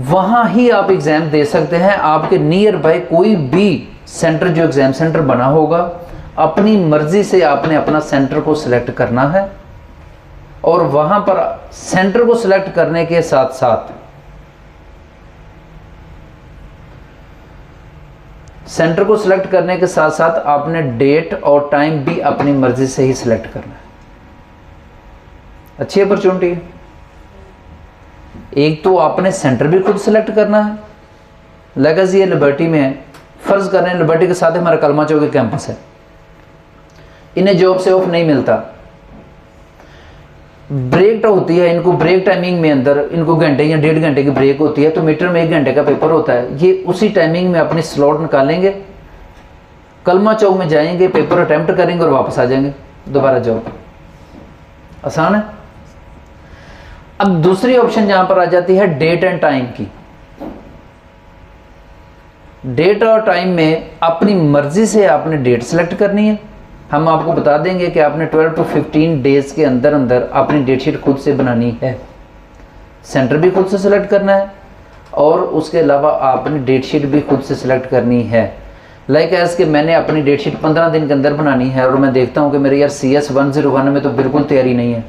वहाँ ही आप एग्ज़ाम दे सकते हैं। आपके नियर बाय कोई भी सेंटर जो एग्ज़ाम सेंटर बना होगा, अपनी मर्ज़ी से आपने अपना सेंटर को सिलेक्ट करना है, और वहाँ पर सेंटर को सिलेक्ट करने के साथ साथ आपने डेट और टाइम भी अपनी मर्ज़ी से ही सिलेक्ट करना है। अच्छी अपॉर्चुनिटी है। एक तो आपने सेंटर भी खुद सेलेक्ट करना है, लेगासी ये लिबर्टी में है, फ़र्ज़ कर रहे हैं लिबर्टी के साथ हमारा कलमा चौक कैंपस है, इन्हें जॉब से ऑफ नहीं मिलता, ब्रेक होती है इनको, ब्रेक टाइमिंग में अंदर इनको घंटे या 1.5 घंटे की ब्रेक होती है, तो मीटर में 1 घंटे का पेपर होता है, ये उसी टाइमिंग में अपनी स्लॉट निकालेंगे, कलमा चौक में जाएंगे, पेपर अटैम्प्ट करेंगे और वापस आ जाएंगे दोबारा जॉब। आसान है। अब दूसरी ऑप्शन जहां पर आ जाती है डेट एंड टाइम की। डेट और टाइम में अपनी मर्जी से आपने डेट सेलेक्ट करनी है। हम आपको बता देंगे कि आपने 12 to 15 डेज के अंदर अंदर अपनी डेट शीट खुद से बनानी है, सेंटर भी खुद से सिलेक्ट करना है, और उसके अलावा आपने डेट शीट भी खुद से सिलेक्ट करनी है। लाइक एज के मैंने अपनी डेट शीट 15 दिन के अंदर बनानी है, और मैं देखता हूँ कि मेरे यार CS 101 में तो बिल्कुल तैयारी नहीं है,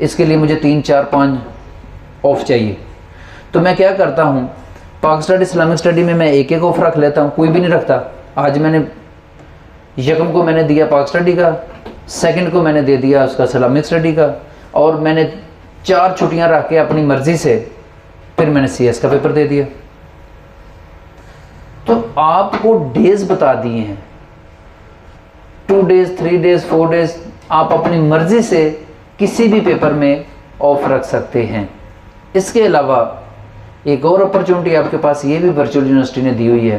इसके लिए मुझे 3, 4, 5 ऑफ चाहिए, तो मैं क्या करता हूँ, पाक स्टडी इस्लामिक स्टडी में मैं एक ऑफ रख लेता हूँ, कोई भी नहीं रखता। आज मैंने यकम को मैंने दिया पाक स्टडी का, सेकंड को मैंने दे दिया उसका इस्लामिक स्टडी का, और मैंने 4 छुट्टियाँ रख के अपनी मर्जी से फिर मैंने CS का पेपर दे दिया। तो आपको डेज बता दिए हैं, 2 डेज, 3 डेज, 4 डेज, आप अपनी मर्जी से किसी भी पेपर में ऑफ रख सकते हैं। इसके अलावा एक और अपॉर्चुनिटी आपके पास ये भी वर्चुअल यूनिवर्सिटी ने दी हुई है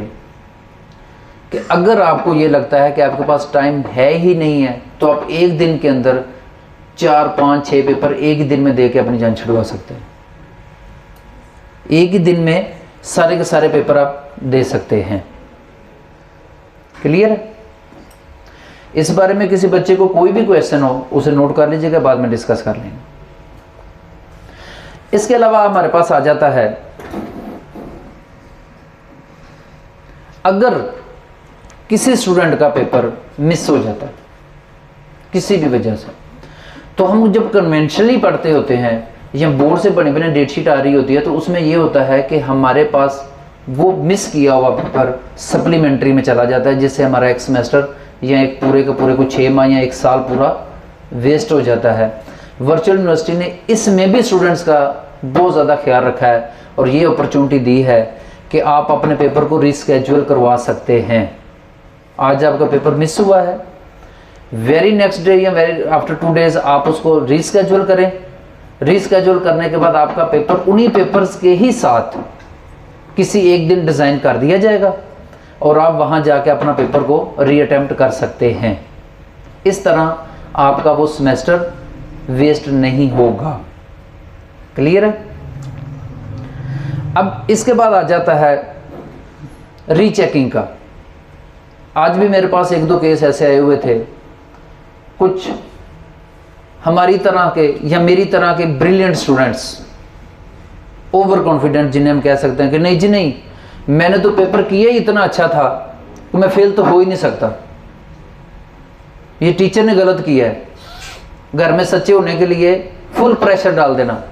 कि अगर आपको ये लगता है कि आपके पास टाइम है ही नहीं है, तो आप एक दिन के अंदर 4, 5, 6 पेपर एक ही दिन में दे के अपनी जान छुड़वा सकते हैं। एक ही दिन में सारे के सारे पेपर आप दे सकते हैं। क्लियर है? इस बारे में किसी बच्चे को कोई भी क्वेश्चन हो उसे नोट कर लीजिएगा, बाद में डिस्कस कर लेंगे। इसके अलावा हमारे पास आ जाता है, अगर किसी स्टूडेंट का पेपर मिस हो जाता है किसी भी वजह से, तो हम जब कन्वेंशनली पढ़ते होते हैं या बोर्ड से बने बने डेट शीट आ रही होती है, तो उसमें यह होता है कि हमारे पास वो मिस किया हुआ पेपर सप्लीमेंट्री में चला जाता है, जिससे हमारा एक सेमेस्टर या एक पूरे के पूरे कुछ 6 माह या 1 साल पूरा वेस्ट हो जाता है। वर्चुअल यूनिवर्सिटी ने इसमें भी स्टूडेंट्स का बहुत ज़्यादा ख्याल रखा है, और ये अपॉर्चुनिटी दी है कि आप अपने पेपर को रीस्केड्यूल करवा सकते हैं। आज आपका पेपर मिस हुआ है, वेरी नेक्स्ट डे या वेरी आफ्टर 2 डेज आप उसको रीस्केड्यूल करें। रीस्केड्यूल करने के बाद आपका पेपर उन्हीं पेपर्स के ही साथ किसी एक दिन डिज़ाइन कर दिया जाएगा, और आप वहाँ जाके अपना पेपर को रीअटेम्प्ट कर सकते हैं। इस तरह आपका वो सेमेस्टर वेस्ट नहीं होगा। क्लियर है? अब इसके बाद आ जाता है रीचेकिंग का। आज भी मेरे पास 1-2 केस ऐसे आए हुए थे, कुछ हमारी तरह के या मेरी तरह के ब्रिलियंट स्टूडेंट्स, ओवर कॉन्फिडेंट, जिन्हें हम कह सकते हैं कि नहीं जी नहीं, मैंने तो पेपर किया ही इतना अच्छा था कि मैं फेल तो हो ही नहीं सकता, ये टीचर ने गलत किया है। घर में सच्चे होने के लिए फुल प्रेशर डाल देना।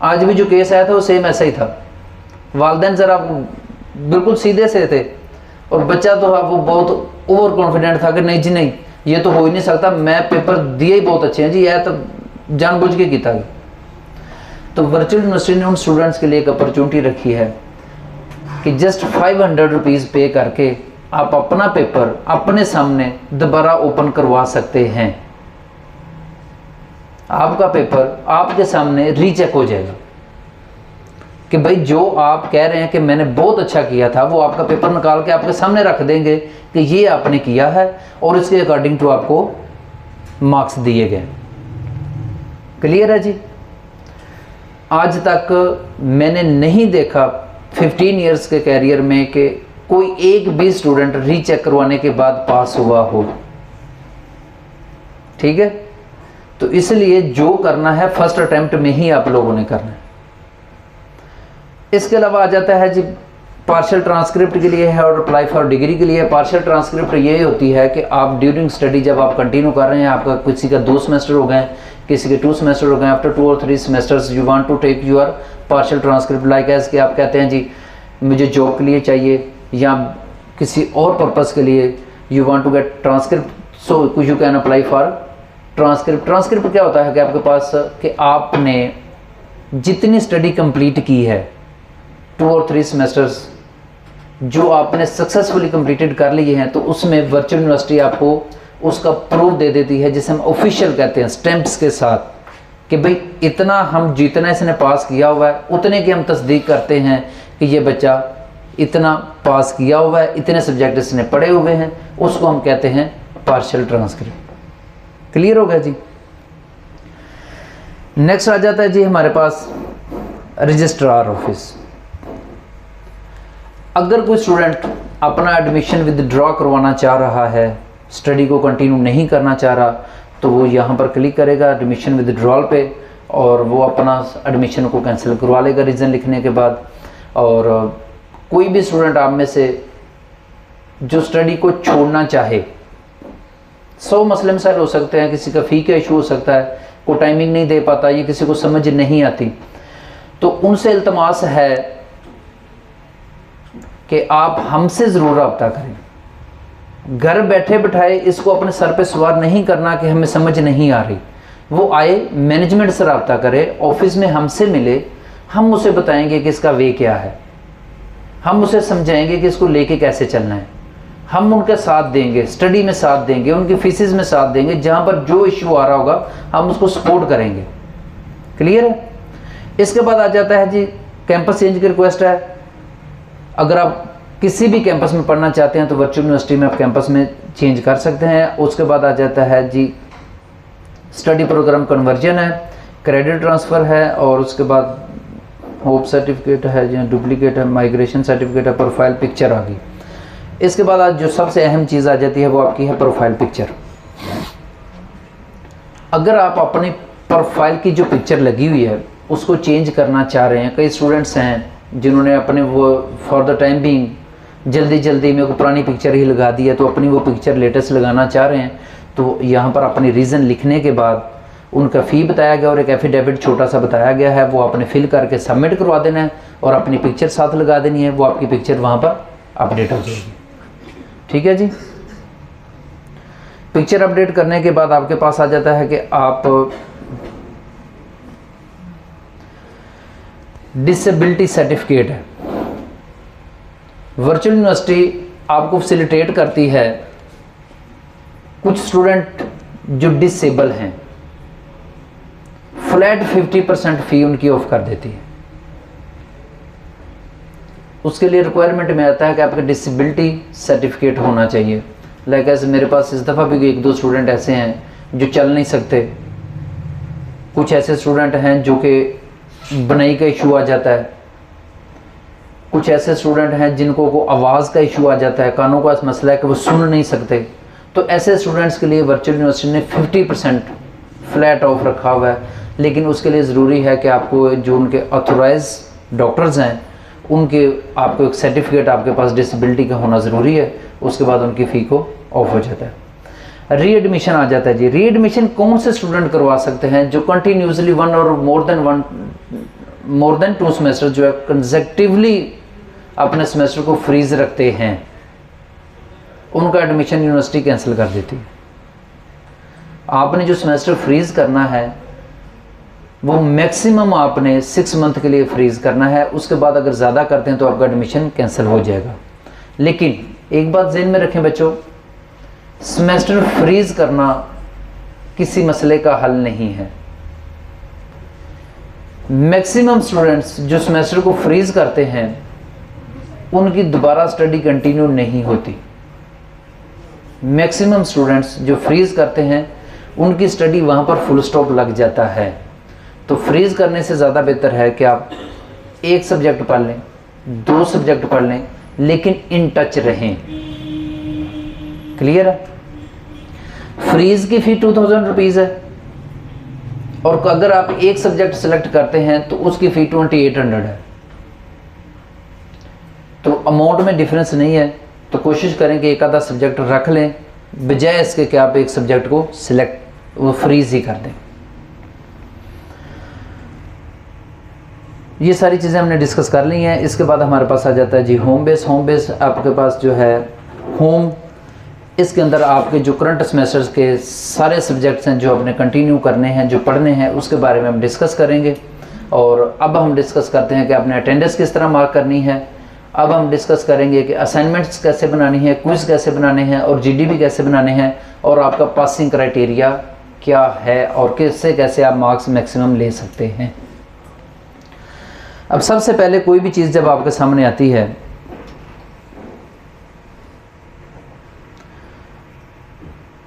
आज भी जो केस आया था वो सेम ऐसा ही था। वालिदैन ज़रा बिल्कुल सीधे से थे, और बच्चा तो वो बहुत ओवर कॉन्फिडेंट था कि नहीं जी नहीं, ये तो हो ही नहीं सकता, मैं पेपर दिए ही बहुत अच्छे हैं जी, यह तो जानबूझ के किया। तो वर्चुअल यूनिवर्सिटी ने उन स्टूडेंट्स के लिए एक अपॉर्चुनिटी रखी है कि जस्ट 500 रुपीज़ पे करके आप अपना पेपर अपने सामने दोबारा ओपन करवा सकते हैं। आपका पेपर आपके सामने रीचेक हो जाएगा कि भाई जो आप कह रहे हैं कि मैंने बहुत अच्छा किया था, वो आपका पेपर निकाल के आपके सामने रख देंगे कि ये आपने किया है, और इसके अकॉर्डिंग टू आपको मार्क्स दिए गए। क्लियर है जी? आज तक मैंने नहीं देखा 15 इयर्स के कैरियर में कि कोई एक भी स्टूडेंट रीचेक करवाने के बाद पास हुआ हो। ठीक है, तो इसलिए जो करना है फर्स्ट अटेम्प्ट में ही आप लोगों ने करना है। इसके अलावा आ जाता है जी पार्शियल ट्रांसक्रिप्ट के लिए है और अप्लाई फॉर डिग्री के लिए। पार्शियल ट्रांसक्रिप्ट ये होती है कि आप ड्यूरिंग स्टडी जब आप कंटिन्यू कर रहे हैं, आपका किसी का 2 सेमेस्टर हो गए, किसी के 2 सेमेस्टर हो गए, आफ्टर 2 और 3 semesters you want to take your partial transcript like as कि आप कहते हैं जी मुझे जॉब के लिए चाहिए या किसी और पर्पस के लिए you want to get transcript, so you can apply for transcript. Transcript क्या होता है कि आपके पास कि आपने जितनी स्टडी कंप्लीट की है 2 और 3 सेमेस्टर्स जो आपने सक्सेसफुली कंप्लीटेड कर लिए हैं, तो उसमें वर्चुअल यूनिवर्सिटी आपको उसका प्रूफ दे देती है, जिसे हम ऑफिशियल कहते हैं स्टैंप्स के साथ, कि भाई इतना हम जितना इसने पास किया हुआ है उतने की हम तस्दीक करते हैं कि ये बच्चा इतना पास किया हुआ है, इतने सब्जेक्ट इसने पढ़े हुए हैं, उसको हम कहते हैं पार्शियल ट्रांसक्रिप्ट। क्लियर हो गया जी। नेक्स्ट आ जाता है जी हमारे पास रजिस्ट्रार ऑफिस। अगर कोई स्टूडेंट अपना एडमिशन विदड्रॉ करवाना चाह रहा है, स्टडी को कंटिन्यू नहीं करना चाह रहा, तो वो यहाँ पर क्लिक करेगा एडमिशन विदड्रॉल पे और वो अपना एडमिशन को कैंसिल करवा लेगा रीज़न लिखने के बाद। और कोई भी स्टूडेंट आप में से जो स्टडी को छोड़ना चाहे, 100 मसले मसाइल हो सकते हैं, किसी का फ़ी का इशू हो सकता है, कोई टाइमिंग नहीं दे पाता, ये किसी को समझ नहीं आती, तो उनसे इल्तमास है कि आप हमसे ज़रूर रब्ता करें। घर बैठे बिठाए इसको अपने सर पे सवार नहीं करना कि हमें समझ नहीं आ रही, वो आए मैनेजमेंट से रब्ता करे, ऑफिस में हमसे मिले, हम उसे बताएंगे कि इसका वे क्या है, हम उसे समझाएंगे कि इसको लेके कैसे चलना है, हम उनका साथ देंगे, स्टडी में साथ देंगे, उनकी फीसिस में साथ देंगे, जहाँ पर जो इशू आ रहा होगा हम उसको सपोर्ट करेंगे। क्लियर है। इसके बाद आ जाता है जी कैंपस चेंज की रिक्वेस्ट है। अगर आप किसी भी कैंपस में पढ़ना चाहते हैं तो वर्चुअल यूनिवर्सिटी में आप कैंपस में चेंज कर सकते हैं। उसके बाद आ जाता है जी स्टडी प्रोग्राम कन्वर्जन है, क्रेडिट ट्रांसफ़र है, और उसके बाद होप सर्टिफिकेट है, जो डुप्लीकेट है, माइग्रेशन सर्टिफिकेट है, प्रोफाइल पिक्चर आ गई। इसके बाद आज जो सबसे अहम चीज़ आ जाती है वो आपकी है प्रोफाइल पिक्चर। अगर आप अपनी प्रोफाइल की जो पिक्चर लगी हुई है उसको चेंज करना चाह रहे हैं, कई स्टूडेंट्स हैं जिन्होंने अपने वो फॉर द टाइम बीइंग जल्दी मेरे को पुरानी पिक्चर ही लगा दी है, तो अपनी वो पिक्चर लेटेस्ट लगाना चाह रहे हैं, तो यहाँ पर अपनी रीज़न लिखने के बाद उनका फ़ी बताया गया और एक एफिडेविट छोटा सा बताया गया है, वो आपने फिल करके सबमिट करवा देना है और अपनी पिक्चर साथ लगा देनी है, वो आपकी पिक्चर वहाँ पर अपडेट हो जाएगी। ठीक है जी। पिक्चर अपडेट करने के बाद आपके पास आ जाता है कि आप डिसेबिलिटी सर्टिफिकेट है। वर्चुअल यूनिवर्सिटी आपको फैसिलिटेट करती है, कुछ स्टूडेंट जो डिसेबल हैं फ्लैट 50% फ़ी उनकी ऑफ कर देती है। उसके लिए रिक्वायरमेंट में आता है कि आपका डिसेबिलिटी सर्टिफिकेट होना चाहिए। लाइक ऐसे मेरे पास इस दफ़ा भी 1-2 स्टूडेंट ऐसे हैं जो चल नहीं सकते, कुछ ऐसे स्टूडेंट हैं जो कि बनाई का इशू आ जाता है, कुछ ऐसे स्टूडेंट हैं जिनको को आवाज़ का इशू आ जाता है, कानों का मसला है कि वो सुन नहीं सकते। तो ऐसे स्टूडेंट्स के लिए वर्चुअल यूनिवर्सिटी ने 50% फ्लैट ऑफ रखा हुआ है, लेकिन उसके लिए ज़रूरी है कि आपको जो उनके ऑथोराइज डॉक्टर्स हैं उनके आपको एक सर्टिफिकेट आपके पास डिसेबिलिटी का होना ज़रूरी है, उसके बाद उनकी फ़ी को ऑफ हो जाता है। रीएडमिशन आ जाता है जी। रीएडमिशन कौन से स्टूडेंट करवा सकते हैं? जो कंटिन्यूसली 1 और मोर देन 2 सेमेस्टर जो है कंसेक्टिवली अपने सेमेस्टर को फ्रीज रखते हैं, उनका एडमिशन यूनिवर्सिटी कैंसिल कर देती है। आपने जो सेमेस्टर फ्रीज करना है वो मैक्सिमम आपने 6 मंथ के लिए फ्रीज करना है, उसके बाद अगर ज़्यादा करते हैं तो आपका एडमिशन कैंसिल हो जाएगा। लेकिन एक बात ज़हन में रखें बच्चों, सेमेस्टर फ्रीज करना किसी मसले का हल नहीं है। मैक्सिमम स्टूडेंट्स जो सेमेस्टर को फ्रीज करते हैं उनकी दोबारा स्टडी कंटिन्यू नहीं होती। मैक्सिमम स्टूडेंट्स जो फ्रीज करते हैं उनकी स्टडी वहाँ पर फुल स्टॉप लग जाता है। तो फ्रीज़ करने से ज़्यादा बेहतर है कि आप एक सब्जेक्ट पढ़ लें, 2 सब्जेक्ट पढ़ लें, लेकिन इन टच रहें। क्लियर है? फ्रीज़ की फ़ी 2000 रुपीज़ है, और अगर आप एक सब्जेक्ट सेलेक्ट करते हैं तो उसकी फ़ी 2800 है। तो अमाउंट में डिफरेंस नहीं है, तो कोशिश करें कि एक आधा सब्जेक्ट रख लें, बजाय इसके कि आप एक सब्जेक्ट को सिलेक्ट वो फ्रीज़ ही कर दें। ये सारी चीज़ें हमने डिस्कस कर ली हैं। इसके बाद हमारे पास आ जाता है जी होम बेस। होम बेस आपके पास जो है होम, इसके अंदर आपके जो करंट सेमेस्टर्स के सारे सब्जेक्ट्स हैं जो आपने कंटिन्यू करने हैं, जो पढ़ने हैं, उसके बारे में हम डिस्कस करेंगे। और अब हम डिस्कस करते हैं कि आपने अटेंडेंस किस तरह मार्क करनी है। अब हम डिस्कस करेंगे कि असाइनमेंट्स कैसे बनानी है, क्विज़ कैसे बनाने हैं, और जीडीबी कैसे बनाने हैं, और आपका पासिंग क्राइटेरिया क्या है, और कैसे कैसे आप मार्क्स मैक्सिमम ले सकते हैं। अब सबसे पहले कोई भी चीज़ जब आपके सामने आती है,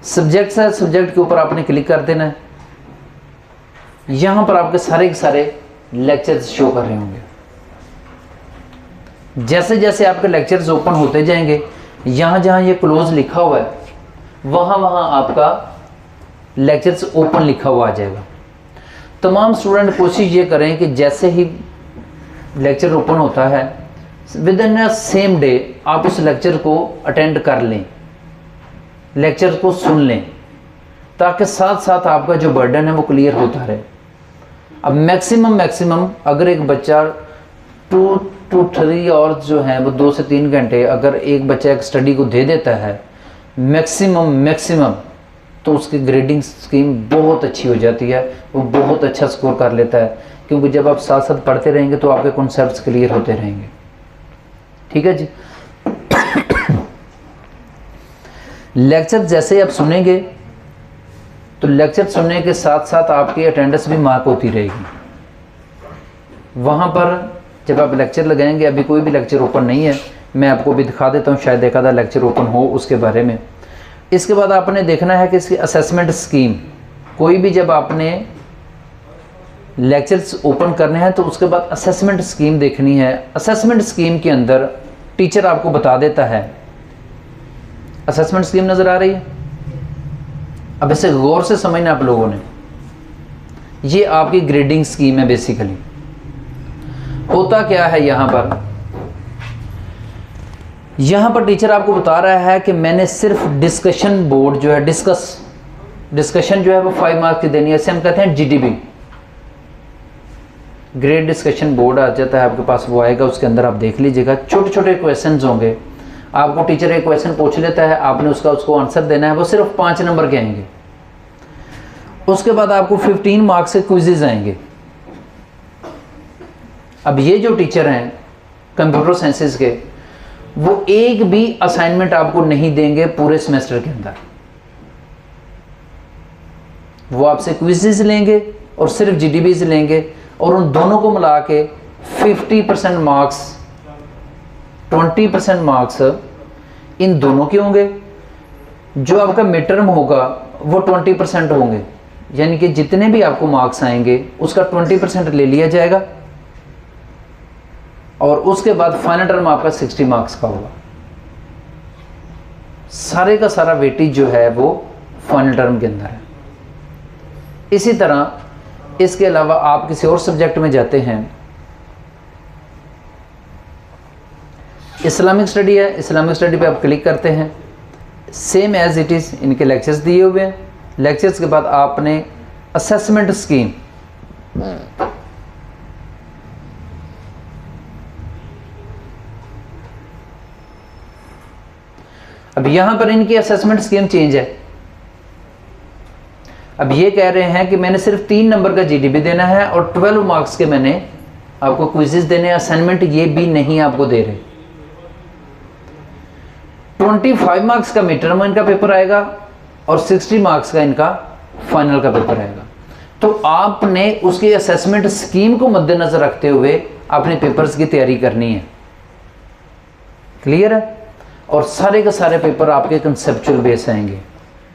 सब्जेक्ट है, सब्जेक्ट के ऊपर आपने क्लिक कर देना है। यहां पर आपके सारे के सारे लेक्चर्स शो कर रहे होंगे। जैसे जैसे आपके लेक्चर्स ओपन होते जाएंगे, यहां जहां ये क्लोज लिखा हुआ है, वहां वहां आपका लेक्चर्स ओपन लिखा हुआ आ जाएगा। तमाम स्टूडेंट कोशिश ये करें कि जैसे ही लेक्चर ओपन होता है, with in a same day आप उस लेक्चर को अटेंड कर लें, लेक्चर को सुन लें, ताकि साथ साथ आपका जो बर्डन है वो क्लियर होता रहे। अब मैक्सिमम अगर एक बच्चा 2 to 3 और जो है वो 2 से 3 घंटे अगर एक बच्चा एक स्टडी को दे देता है मैक्सिमम, तो उसकी ग्रेडिंग स्कीम बहुत अच्छी हो जाती है, वो बहुत अच्छा स्कोर कर लेता है। क्योंकि जब आप साथ साथ पढ़ते रहेंगे तो आपके कॉन्सेप्ट्स क्लियर होते रहेंगे। ठीक है जी। लेक्चर जैसे आप सुनेंगे तो लेक्चर सुनने के साथ साथ आपकी अटेंडेंस भी मार्क होती रहेगी। वहाँ पर जब आप लेक्चर लगाएंगे, अभी कोई भी लेक्चर ओपन नहीं है, मैं आपको भी दिखा देता हूँ, शायद देखा था लेक्चर ओपन हो उसके बारे में। इसके बाद आपने देखना है कि इसकी असेसमेंट स्कीम, कोई भी जब आपने लेक्चर्स ओपन करने हैं तो उसके बाद असेसमेंट स्कीम देखनी है। असेसमेंट स्कीम के अंदर टीचर आपको बता देता है, असेसमेंट स्कीम नज़र आ रही है? अब इसे गौर से समझना आप लोगों ने, ये आपकी ग्रेडिंग स्कीम है। बेसिकली होता क्या है, यहां पर टीचर आपको बता रहा है कि मैंने सिर्फ डिस्कशन बोर्ड जो है, डिस्कशन जो है वो 5 मार्क्स की देनी है। इसे हम कहते हैं जीडीबी, ग्रेड डिस्कशन बोर्ड आ जाता है आपके पास, वो आएगा, उसके अंदर आप देख लीजिएगा छोटे छोटे क्वेश्चंस होंगे। आपको टीचर एक क्वेश्चन पूछ लेता है, आपने उसको आंसर देना है, वो सिर्फ 5 नंबर के आएंगे। उसके बाद आपको 15 मार्क्स के क्विजेज आएंगे। अब ये जो टीचर हैं कंप्यूटर साइंसेज के, वो एक भी असाइनमेंट आपको नहीं देंगे पूरे सेमेस्टर के अंदर। वो आपसे क्विजेज लेंगे और सिर्फ जीडीबीज लेंगे, और उन दोनों को मिला के 50% मार्क्स, 20% मार्क्स इन दोनों के होंगे। जो आपका मिड टर्म होगा वो 20% होंगे, यानी कि जितने भी आपको मार्क्स आएंगे उसका 20% ले लिया जाएगा, और उसके बाद फाइनल टर्म आपका 60 मार्क्स का होगा। सारे का सारा वेटेज जो है वो फाइनल टर्म के अंदर है। इसी तरह इसके अलावा आप किसी और सब्जेक्ट में जाते हैं, इस्लामिक स्टडी है, इस्लामिक स्टडी पे आप क्लिक करते हैं, सेम एज इट इज़ इनके लेक्चर्स दिए हुए हैं। लेक्चर्स के बाद आपने असेसमेंट स्कीम, अब यहां पर इनकी असेसमेंट स्कीम चेंज है। अब ये कह रहे हैं कि मैंने सिर्फ 3 नंबर का जीडीबी देना है और 12 मार्क्स के मैंने आपको क्विजेस देने, असाइनमेंट ये भी नहीं आपको दे रहे। 25 मार्क्स का मिड टर्म इनका पेपर आएगा और 60 मार्क्स का इनका फाइनल का पेपर आएगा। तो आपने उसकी असेसमेंट स्कीम को मद्देनजर रखते हुए अपने पेपर्स की तैयारी करनी है। क्लियर है? और सारे के सारे पेपर आपके कंसेप्चुअल बेस आएंगे।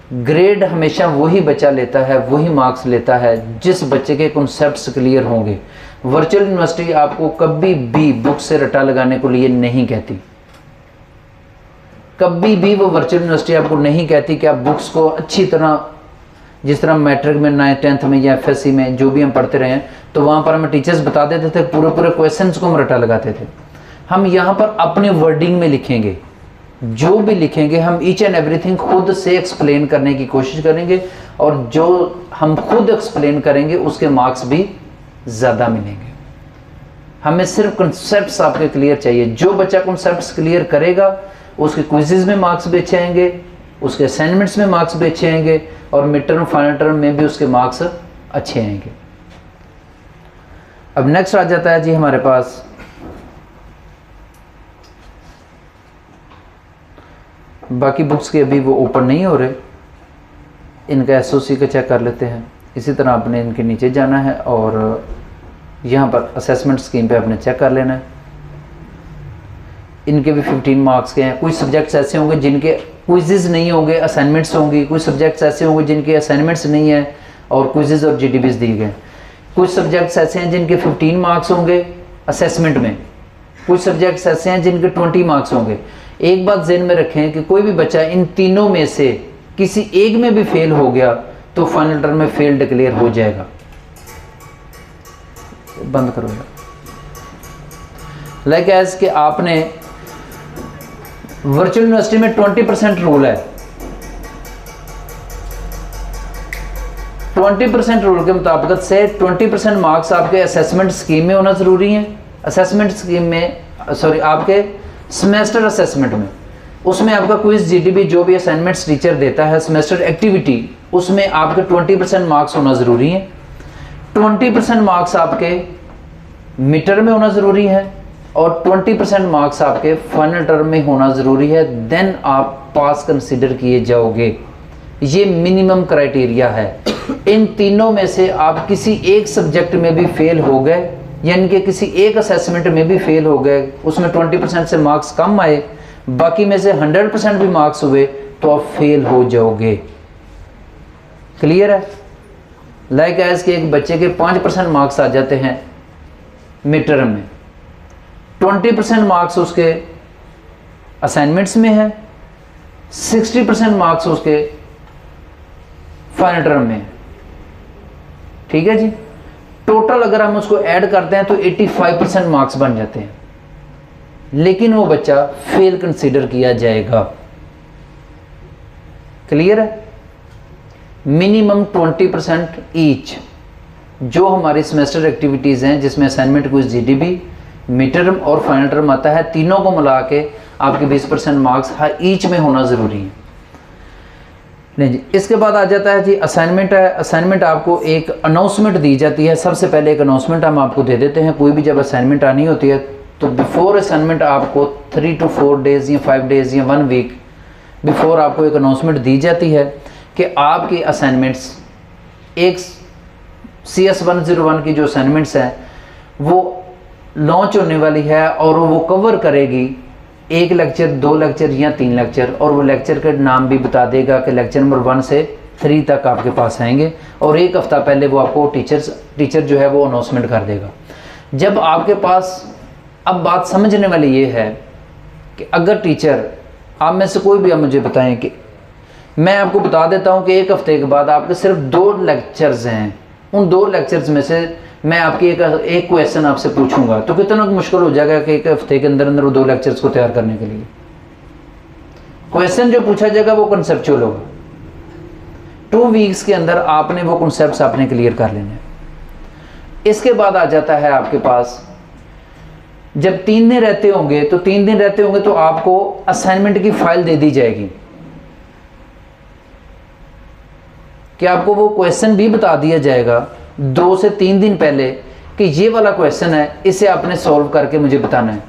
ग्रेड हमेशा वही बच्चा लेता है, वही मार्क्स लेता है जिस बच्चे के कॉन्सेप्ट्स क्लियर होंगे। वर्चुअल यूनिवर्सिटी आपको कभी भी बुक से रटा लगाने को लिए नहीं कहती, कभी भी वो वर्चुअल यूनिवर्सिटी आपको नहीं कहती कि आप बुक्स को अच्छी तरह, जिस तरह मैट्रिक में 9th 10th में या FSC में जो भी हम पढ़ते रहे हैं, तो वहाँ पर हमें टीचर्स बता देते थे, पूरे पूरे क्वेश्चंस को हम रटा लगाते थे। हम यहाँ पर अपने वर्डिंग में लिखेंगे, जो भी लिखेंगे हम ईच एंड एवरीथिंग खुद से एक्सप्लेन करने की कोशिश करेंगे, और जो हम खुद एक्सप्लेन करेंगे उसके मार्क्स भी ज़्यादा मिलेंगे। हमें सिर्फ कॉन्सेप्ट्स आपके क्लियर चाहिए। जो बच्चा कॉन्सेप्ट्स क्लियर करेगा उसके क्विज़ेस में मार्क्स भी अच्छे आएंगे, उसके असाइनमेंट्स में मार्क्स भी अच्छे आएंगे, और मिड टर्म फाइनल टर्म में भी उसके मार्क्स अच्छे आएंगे। अब नेक्स्ट आ जाता है जी हमारे पास बाकी बुक्स के, अभी वो ओपन नहीं हो रहे, इनका SOC का चेक कर लेते हैं। इसी तरह आपने इनके नीचे जाना है और यहाँ पर असेसमेंट स्कीम पे आपने चेक कर लेना है। इनके भी 15 मार्क्स के हैं। कुछ सब्जेक्ट्स ऐसे होंगे जिनके क्विज़ेस नहीं होंगे, असाइनमेंट्स होंगी। कुछ सब्जेक्ट्स ऐसे होंगे जिनके असाइनमेंट्स नहीं है और क्विज़ेस और GDBs दिए गए। कुछ सब्जेक्ट्स ऐसे हैं जिनके 15 मार्क्स होंगे असेसमेंट में, कुछ सब्जेक्ट्स ऐसे हैं जिनके 20 मार्क्स होंगे। एक बात ज़हन में रखें कि कोई भी बच्चा इन तीनों में से किसी एक में भी फेल हो गया तो फाइनल टर्म में फेल डिक्लेयर हो जाएगा। बंद करो लाइक एज कि आपने वर्चुअल यूनिवर्सिटी में 20% रूल है। 20% रूल के मुताबिक से 20% मार्क्स आपके असेसमेंट स्कीम में होना ज़रूरी है। असेसमेंट स्कीम में आपके सेमेस्टर असेसमेंट में, उसमें आपका क्विज GDB जो भी असाइनमेंट्स टीचर देता है, सेमेस्टर एक्टिविटी, उसमें आपके 20% मार्क्स होना ज़रूरी है। 20% मार्क्स आपके मिड टर्म में होना ज़रूरी है और 20% मार्क्स आपके फाइनल टर्म में होना ज़रूरी है। देन आप पास कंसिडर किए जाओगे। ये मिनिमम क्राइटेरिया है। इन तीनों में से आप किसी एक सब्जेक्ट में भी फेल हो गए, यानी कि किसी एक असेसमेंट में भी फेल हो गए, उसमें 20% से मार्क्स कम आए, बाकी में से 100% भी मार्क्स हुए, तो आप फेल हो जाओगे। क्लियर है? लाइक एज के एक बच्चे के 5% मार्क्स आ जाते हैं मिड टर्म में, 20% मार्क्स उसके असाइनमेंट्स में है, 60% मार्क्स उसके फाइनल टर्म में है। ठीक है जी। टोटल अगर हम उसको ऐड करते हैं तो 85% मार्क्स बन जाते हैं, लेकिन वो बच्चा फेल कंसीडर किया जाएगा। क्लियर है? Minimum 20% each. जो हमारी सेमेस्टर एक्टिविटीज़ हैं जिसमें assignment, quiz, GDB, mid term और फाइनल टर्म आता है, तीनों को मिला के आपके 20% मार्क्स हर ईच में होना ज़रूरी है। नहीं जी। इसके बाद आ जाता है जी असाइनमेंट है। असाइनमेंट आपको एक अनाउंसमेंट दी जाती है। सबसे पहले एक अनाउंसमेंट हम आपको दे देते हैं। कोई भी जब असाइनमेंट आनी होती है तो बिफोर असाइनमेंट आपको 3 to 4 डेज़ या 5 डेज़ या 1 वीक बिफोर आपको एक अनाउंसमेंट दी जाती है कि आपकी असाइनमेंट्स, एक CS 101 की जो असाइनमेंट्स हैं वो लॉन्च होने वाली है और वो कवर करेगी 1 लेक्चर, 2 लेक्चर या 3 लेक्चर, और वो लेक्चर का नाम भी बता देगा कि लेक्चर नंबर 1 से 3 तक आपके पास आएंगे, और 1 हफ्ता पहले वो आपको टीचर जो है वो अनाउंसमेंट कर देगा। जब आपके पास, अब बात समझने वाली ये है कि अगर टीचर, आप में से कोई भी आप मुझे बताएं कि मैं आपको बता देता हूं कि 1 हफ्ते के बाद आपके सिर्फ 2 लेक्चर्स हैं, उन 2 लेक्चर्स में से मैं आपकी एक क्वेश्चन आपसे पूछूंगा, तो कितना मुश्किल हो जाएगा कि 1 हफ्ते के अंदर अंदर वो 2 लेक्चर्स को तैयार करने के लिए। क्वेश्चन जो पूछा जाएगा वो कंसेप्चुअल होगा। 2 वीक्स के अंदर आपने वो कॉन्सेप्ट्स आपने क्लियर कर लेने हैं। इसके बाद आ जाता है आपके पास, जब 3 दिन रहते होंगे तो 3 दिन रहते होंगे तो आपको असाइनमेंट की फाइल दे दी जाएगी कि आपको वो क्वेश्चन भी बता दिया जाएगा 2 से 3 दिन पहले कि ये वाला क्वेश्चन है, इसे आपने सॉल्व करके मुझे बताना है।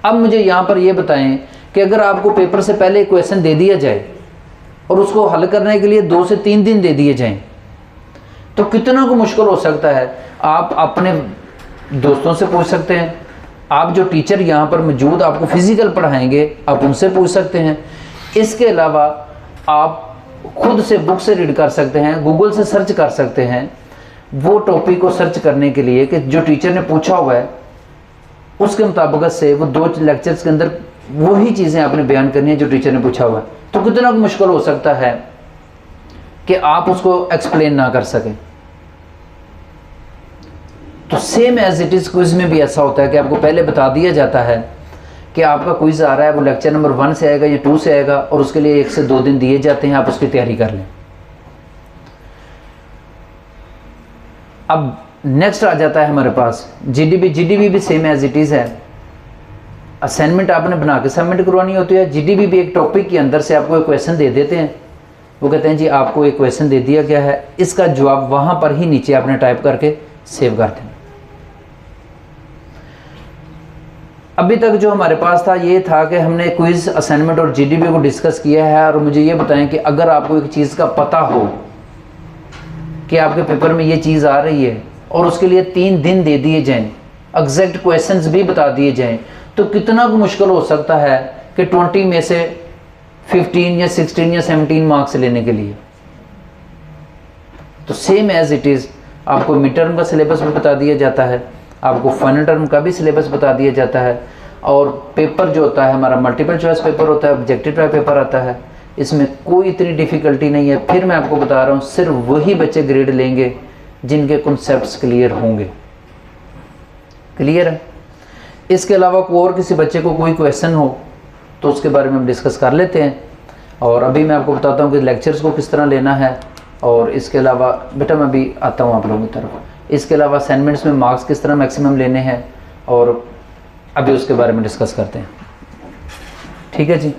अब मुझे यहाँ पर ये बताएं कि अगर आपको पेपर से पहले क्वेश्चन दे दिया जाए और उसको हल करने के लिए 2 से 3 दिन दे दिए जाएं, तो कितना को मुश्किल हो सकता है। आप अपने दोस्तों से पूछ सकते हैं, आप जो टीचर यहाँ पर मौजूद आपको फिजिकल पढ़ाएंगे आप उनसे पूछ सकते हैं। इसके अलावा आप खुद से बुक से रीड कर सकते हैं, गूगल से सर्च कर सकते हैं। वो टॉपिक को सर्च करने के लिए कि जो टीचर ने पूछा हुआ है उसके मुताबिक से वो 2 लेक्चर्स के अंदर वही चीज़ें आपने बयान करनी है जो टीचर ने पूछा हुआ है। तो कितना मुश्किल हो सकता है कि आप उसको एक्सप्लेन ना कर सकें। तो same as it is quiz में भी ऐसा होता है कि आपको पहले बता दिया जाता है कि आपका क्विज आ रहा है, वो लेक्चर नंबर 1 से आएगा या 2 से आएगा, और उसके लिए 1 से 2 दिन दिए जाते हैं, आप उसकी तैयारी कर लें। अब नेक्स्ट आ जाता है हमारे पास जीडीबी भी सेम एज इट इज़ है। असाइनमेंट आपने बना के सबमिट करवानी होती है। जीडीबी भी एक टॉपिक के अंदर से आपको एक क्वेश्चन दे देते हैं, वो कहते हैं जी आपको एक क्वेश्चन दे दिया गया है, इसका जवाब वहाँ पर ही नीचे आपने टाइप करके सेव कर देना। अभी तक जो हमारे पास था ये था कि हमने क्विज, असाइनमेंट और जीडीबी को डिस्कस किया है। और मुझे ये बताएं कि अगर आपको एक चीज़ का पता हो कि आपके पेपर में ये चीज़ आ रही है और उसके लिए 3 दिन दे दिए जाएं, एग्जैक्ट क्वेश्चंस भी बता दिए जाएं, तो कितना मुश्किल हो सकता है कि 20 में से 15 या 16 या 17 मार्क्स लेने के लिए। तो सेम एज इट इज़ आपको मिड टर्म का सिलेबस भी बता दिया जाता है, आपको फाइनल टर्म का भी सिलेबस बता दिया जाता है, और पेपर जो होता है हमारा मल्टीपल चॉइस पेपर होता है, ऑब्जेक्टिव टाइप पेपर आता है, इसमें कोई इतनी डिफ़िकल्टी नहीं है। फिर मैं आपको बता रहा हूँ, सिर्फ वही बच्चे ग्रेड लेंगे जिनके कॉन्सेप्ट्स क्लियर होंगे। क्लियर है? इसके अलावा कोई और किसी बच्चे को कोई क्वेश्चन हो तो उसके बारे में हम डिस्कस कर लेते हैं। और अभी मैं आपको बताता हूँ कि लेक्चर्स को किस तरह लेना है, और इसके अलावा बेटा मैं अभी आता हूँ आप लोगों की तरफ। इसके अलावा असाइनमेंट्स में मार्क्स किस तरह मैक्सिमम लेने हैं, और अभी उसके बारे में डिस्कस करते हैं। ठीक है जी।